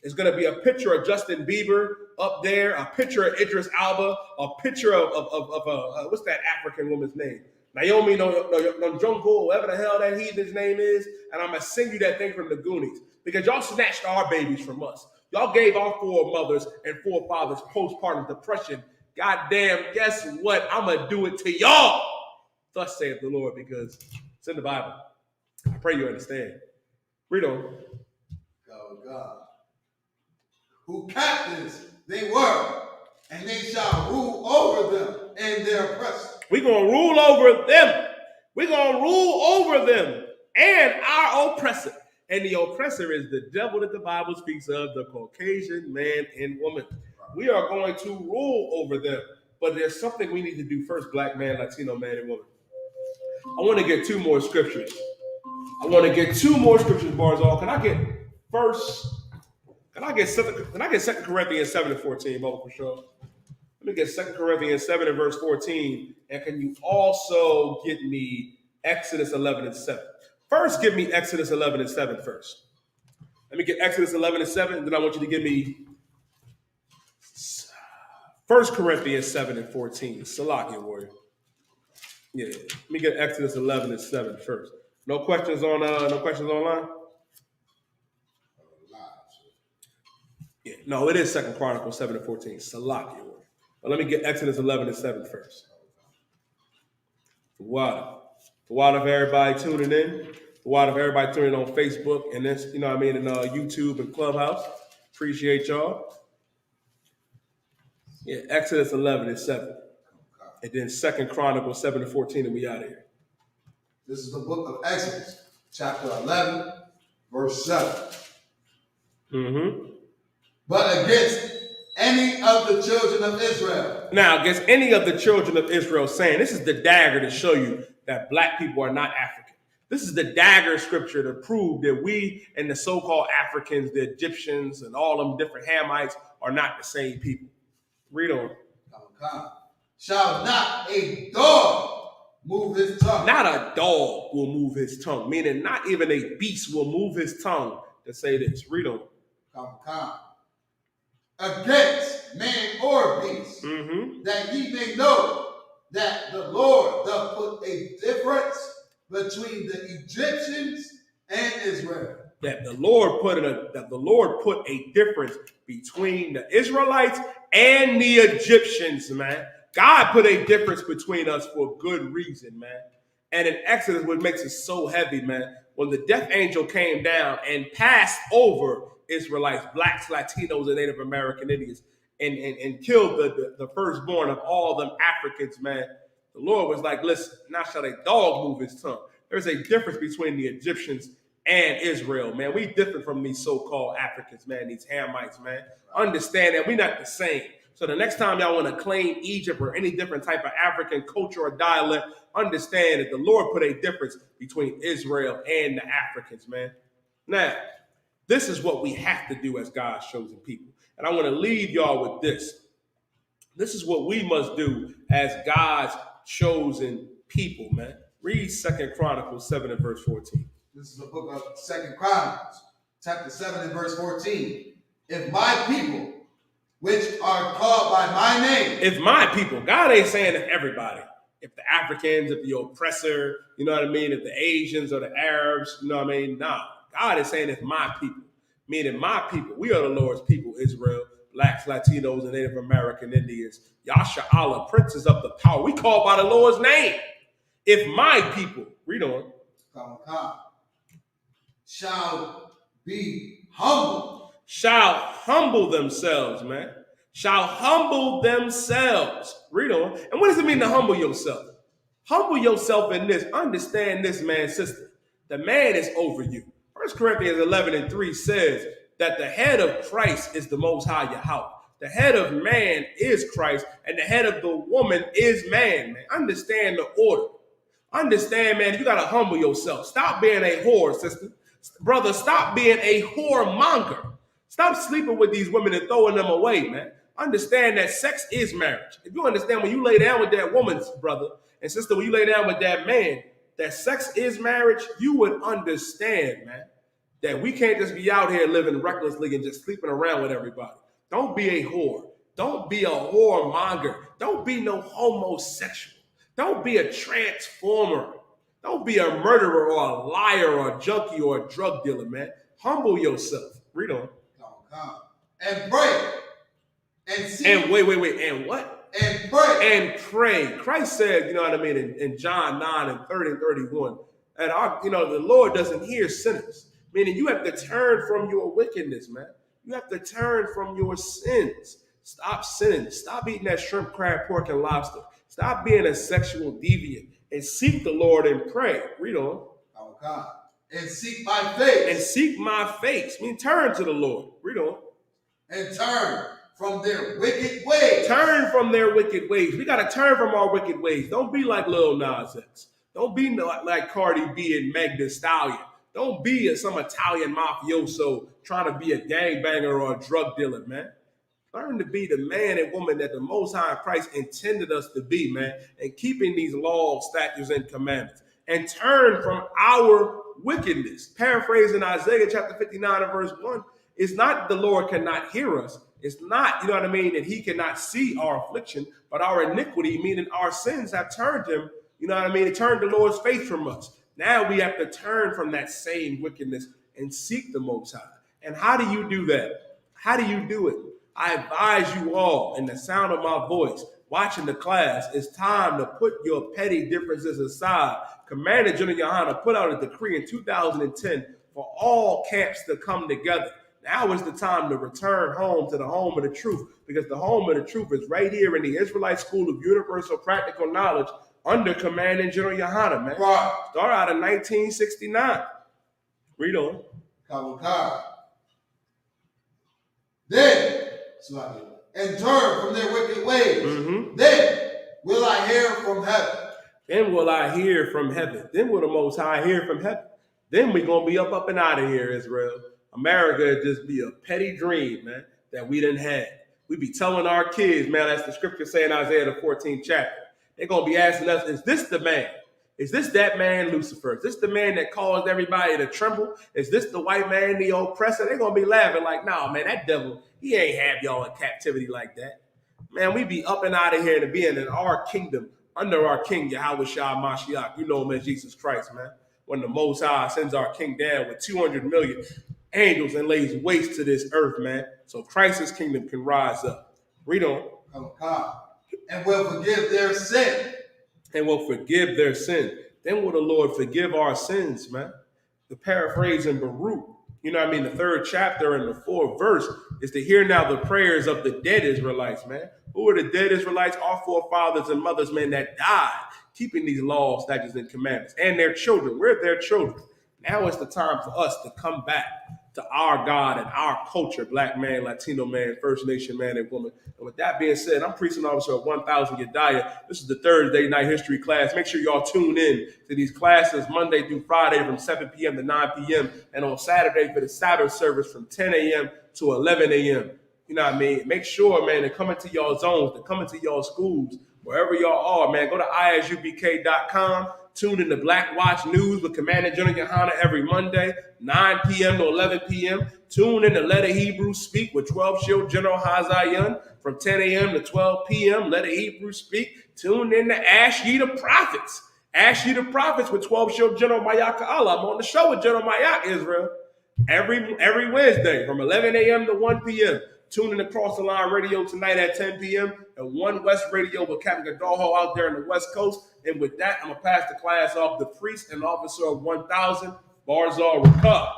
It's going to be a picture of Justin Bieber up there, a picture of Idris Alba, a picture of what's that African woman's name? Naomi Njongo, whatever the hell that heathen's name is, and I'm going to send you that thing from the Goonies, because y'all snatched our babies from us. Y'all gave our foremothers and forefathers postpartum depression. Goddamn, guess what? I'm going to do it to y'all. Thus saith the Lord, because it's in the Bible. I pray you understand. Read on. God. Who captives they were, and they shall rule over them and their oppressors. We're going to rule over them. We're going to rule over them and our oppressor. And the oppressor is the devil that the Bible speaks of, the Caucasian man and woman. We are going to rule over them. But there's something we need to do first, black man, Latino man, and woman. I want to get two more scriptures. Barzal. Can I get 2 Corinthians 7 and 14, Bubba, for sure? Let me get 2 Corinthians 7 and verse 14. And can you also get me Exodus 11 and 7? First, give me Exodus 11 and 7 first. Let me get Exodus 11 and 7, and then I want you to give me 1 Corinthians 7 and 14. Salakia, warrior. Yeah, let me get Exodus 11 and 7 first. No questions online? Yeah, no, it is 2 Chronicles 7 and 14. Salakia, warrior. But let me get Exodus 11 and 7 first. Wow. For a while of everybody tuning in. For a while of everybody tuning in on Facebook and this, and YouTube and Clubhouse. Appreciate y'all. Yeah, Exodus 11:7. And then 2 Chronicles 7-14, and we out of here. This is the book of Exodus, chapter 11, verse 7. Mm-hmm. But against any of the children of Israel. Now, against any of the children of Israel, saying, this is the dagger to show you that black people are not African. This is the dagger scripture to prove that we and the so-called Africans, the Egyptians, and all them different Hamites are not the same people. Read on. Shall not a dog move his tongue. Not a dog will move his tongue, meaning not even a beast will move his tongue to say this. Read on. Against man or beast, that ye may know that the Lord doth put a difference between the Egyptians and Israel. That the Lord put a difference between the Israelites and the Egyptians, man. God put a difference between us for good reason, man. And in Exodus, what makes it so heavy, man, when the death angel came down and passed over Israelites, blacks, Latinos, and Native American Indians, and killed the firstborn of all them Africans, man, the Lord was like, listen, now shall a dog move his tongue. There's a difference between the Egyptians and Israel, man. We different from these so-called Africans, man, these Hamites, man. Understand that we're not the same. So the next time y'all want to claim Egypt or any different type of African culture or dialect, understand that the Lord put a difference between Israel and the Africans, man. Now, this is what we have to do as God's chosen people. And I want to leave y'all with this. This is what we must do as God's chosen people, man. Read 2 Chronicles 7 and verse 14. This is the book of 2 Chronicles, chapter 7 and verse 14. If my people, which are called by my name. If my people, God ain't saying if everybody. If the Africans, if the oppressor, you know what I mean? If the Asians or the Arabs, you know what I mean? Nah, God is saying if my people, meaning my people, we are the Lord's people, Israel, blacks, Latinos, and Native American Indians. Yasha Allah, princes of the power. We call by the Lord's name. If my people, read on. Shall be humble. Shall humble themselves, man. Shall humble themselves. Read on. And what does it mean to humble yourself? Humble yourself in this. Understand this, man, sister. The man is over you. 1 Corinthians 11 and 3 says that the head of Christ is the Most High Yahweh. The head of man is Christ, and the head of the woman is man, man. Understand the order. Understand, man, you got to humble yourself. Stop being a whore, sister. Brother, stop being a whoremonger. Stop sleeping with these women and throwing them away, man. Understand that sex is marriage. If you understand when you lay down with that woman, brother and sister, when you lay down with that man, that sex is marriage, you would understand, man, that we can't just be out here living recklessly and just sleeping around with everybody. Don't be a whore. Don't be a whoremonger. Don't be no homosexual. Don't be a transformer. Don't be a murderer or a liar or a junkie or a drug dealer, man. Humble yourself. Read on. And pray. And seek. And wait. And what? And pray. And pray. Christ said, you know what I mean, in John 9 and 30 and 31, and the Lord doesn't hear sinners. Meaning you have to turn from your wickedness, man. You have to turn from your sins. Stop sinning. Stop eating that shrimp, crab, pork, and lobster. Stop being a sexual deviant and seek the Lord and pray. Read on. Oh God. And seek my face. And seek my face. I mean, turn to the Lord. Read on. And turn from their wicked ways. Turn from their wicked ways. We got to turn from our wicked ways. Don't be like Lil Nas X. Don't be like Cardi B and Meg Thee Stallion. Don't be some Italian mafioso trying to be a gangbanger or a drug dealer, man. Learn to be the man and woman that the Most High Christ intended us to be, man, and keeping these laws, statutes, and commandments. And turn from our wickedness. Paraphrasing Isaiah chapter 59 and verse 1, it's not the Lord cannot hear us. It's not, you know what I mean, that he cannot see our affliction, but our iniquity, meaning our sins have turned him, you know what I mean, it turned the Lord's face from us. Now we have to turn from that same wickedness and seek the Most High. And how do you do that? How do you do it? I advise you all, in the sound of my voice, watching the class, it's time to put your petty differences aside. Commander General Yohana put out a decree in 2010 for all camps to come together. Now is the time to return home to the home of the truth, because the home of the truth is right here in the Israelite School of Universal Practical Knowledge under Commanding General Yohana, man. Right. Start out in 1969. Read on. Then, and turn from their wicked ways. Mm-hmm. Then will I hear from heaven. Then will I hear from heaven. Then will the Most High hear from heaven. Then we're going to be up and out of here, Israel. America would just be a petty dream, man, that we didn't have. We be telling our kids, man, as the scripture say in Isaiah the 14th chapter, they're going to be asking us, is this the man? Is this that man, Lucifer? Is this the man that caused everybody to tremble? Is this the white man, the oppressor? They're going to be laughing like, nah, man, that devil, he ain't have y'all in captivity like that. Man, we be up and out of here to being in our kingdom under our king, Yahweh Shah Mashiach. You know him as Jesus Christ, man. When the Most High sends our king down with 200 million angels and lays waste to this earth, man. So Christ's kingdom can rise up. Read on. And will forgive their sin. And will forgive their sin. Then will the Lord forgive our sins, man. The paraphrase in Baruch, you know what I mean? The 3rd chapter and the 4th verse is to hear now the prayers of the dead Israelites, man. Who are the dead Israelites? Our forefathers and mothers, man, that died keeping these laws, statutes, and commandments. And their children. We're their children. Now is the time for us to come back to our God and our culture, black man, Latino man, First Nation man and woman. And with that being said, I'm preaching officer of 1000 Yedaya. This is the Thursday night history class. Make sure y'all tune in to these classes Monday through Friday from 7 p.m. to 9 p.m. and on Saturday for the Sabbath service from 10 a.m. to 11 a.m. You know what I mean? Make sure, man, to come into y'all zones, to come into y'all schools, wherever y'all are, man. Go to ISUPK.com. Tune in to Black Watch News with Commander General Yohana every Monday, 9 p.m. to 11 p.m. Tune in to Let a Hebrew Speak with 12 Shield General Hazayan from 10 a.m. to 12 p.m. Let a Hebrew Speak. Tune in to Ash Ye the Prophets. Ash Ye the Prophets with 12 Shield General Mayak Allah. I'm on the show with General Mayak, Israel. Every Wednesday from 11 a.m. to 1 p.m. Tune in to Cross the Line Radio tonight at 10 p.m. and One West Radio with Captain Gadolho out there in the West Coast. And with that, I'm going to pass the class off to priest and officer of 1000, Barzal Rakab.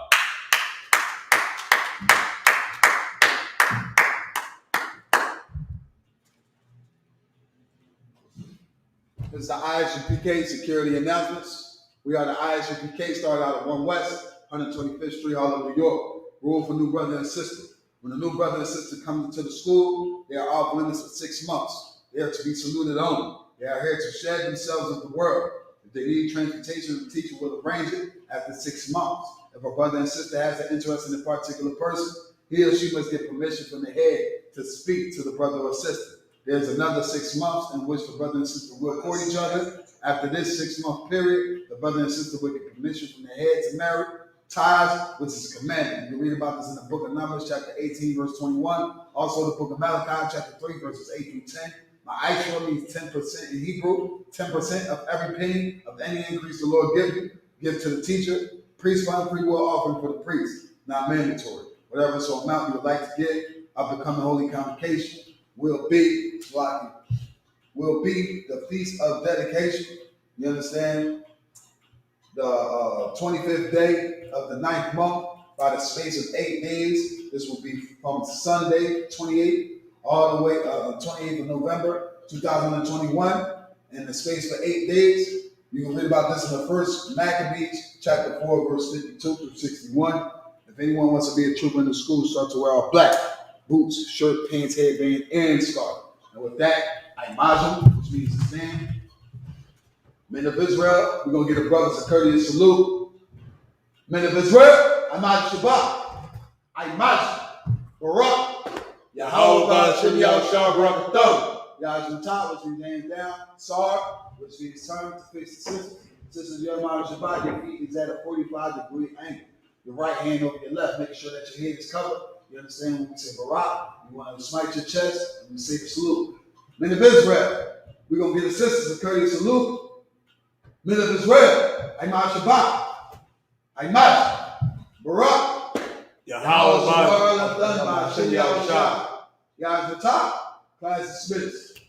This is the ISUPK security announcements. We are the ISUPK, started out at 1 West, 125th Street, Harlem, New York. Rule for new brother and sister. When a new brother and sister come into the school, they are off limits for 6 months. They are to be saluted only. They are here to shed themselves of the world. If they need transportation, the teacher will arrange it after 6 months. If a brother and sister has an interest in a particular person, he or she must get permission from the head to speak to the brother or sister. There's another 6 months in which the brother and sister will court each other. After this 6-month period, the brother and sister will get permission from the head to marry. Tithes, which is a commandment. You can read about this in the book of Numbers, chapter 18, verse 21. Also the book of Malachi, chapter 3, verses 8 through 10. Ma'ashra means 10% in Hebrew. 10% of every penny of any increase the Lord gives you, give to the teacher. Priest fund, free will offering for the priest. Not mandatory. Whatever so amount you would like to give of the coming holy convocation will be the feast of dedication. You understand? The 25th day of the 9th month by the space of 8 days. This will be from Sunday, 28th, all the way 28th of November, 2021. In the space for 8 days. You can read about this in the first Maccabees, chapter 4, verse 52 through 61. If anyone wants to be a trooper in the school, start to wear all black. Boots, shirt, pants, headband, and scarf. And with that, Imajim, which means to stand. Men of Israel, we're going to give the brothers a courteous salute. Men of Israel, Imaj Shabbat, Imaj, Barak, Yahweh, Shem Yahushua, Barakathon. Yahweh Top, which means hands down. Sar, which means turn to face the sisters. Sisters, your Imaj Shabbat, your feet is at a 45-degree angle. Your right hand over your left, making sure that your head is covered. You understand when we say Barak, you want to smite your chest, and we say the salute. Men of Israel, we're going to give the sisters a courteous salute. Men of Israel, Imaj Shabbat, Imaj, Barak, Yahweh, Shem Yahushua, Yahweh, the top, class dismissed.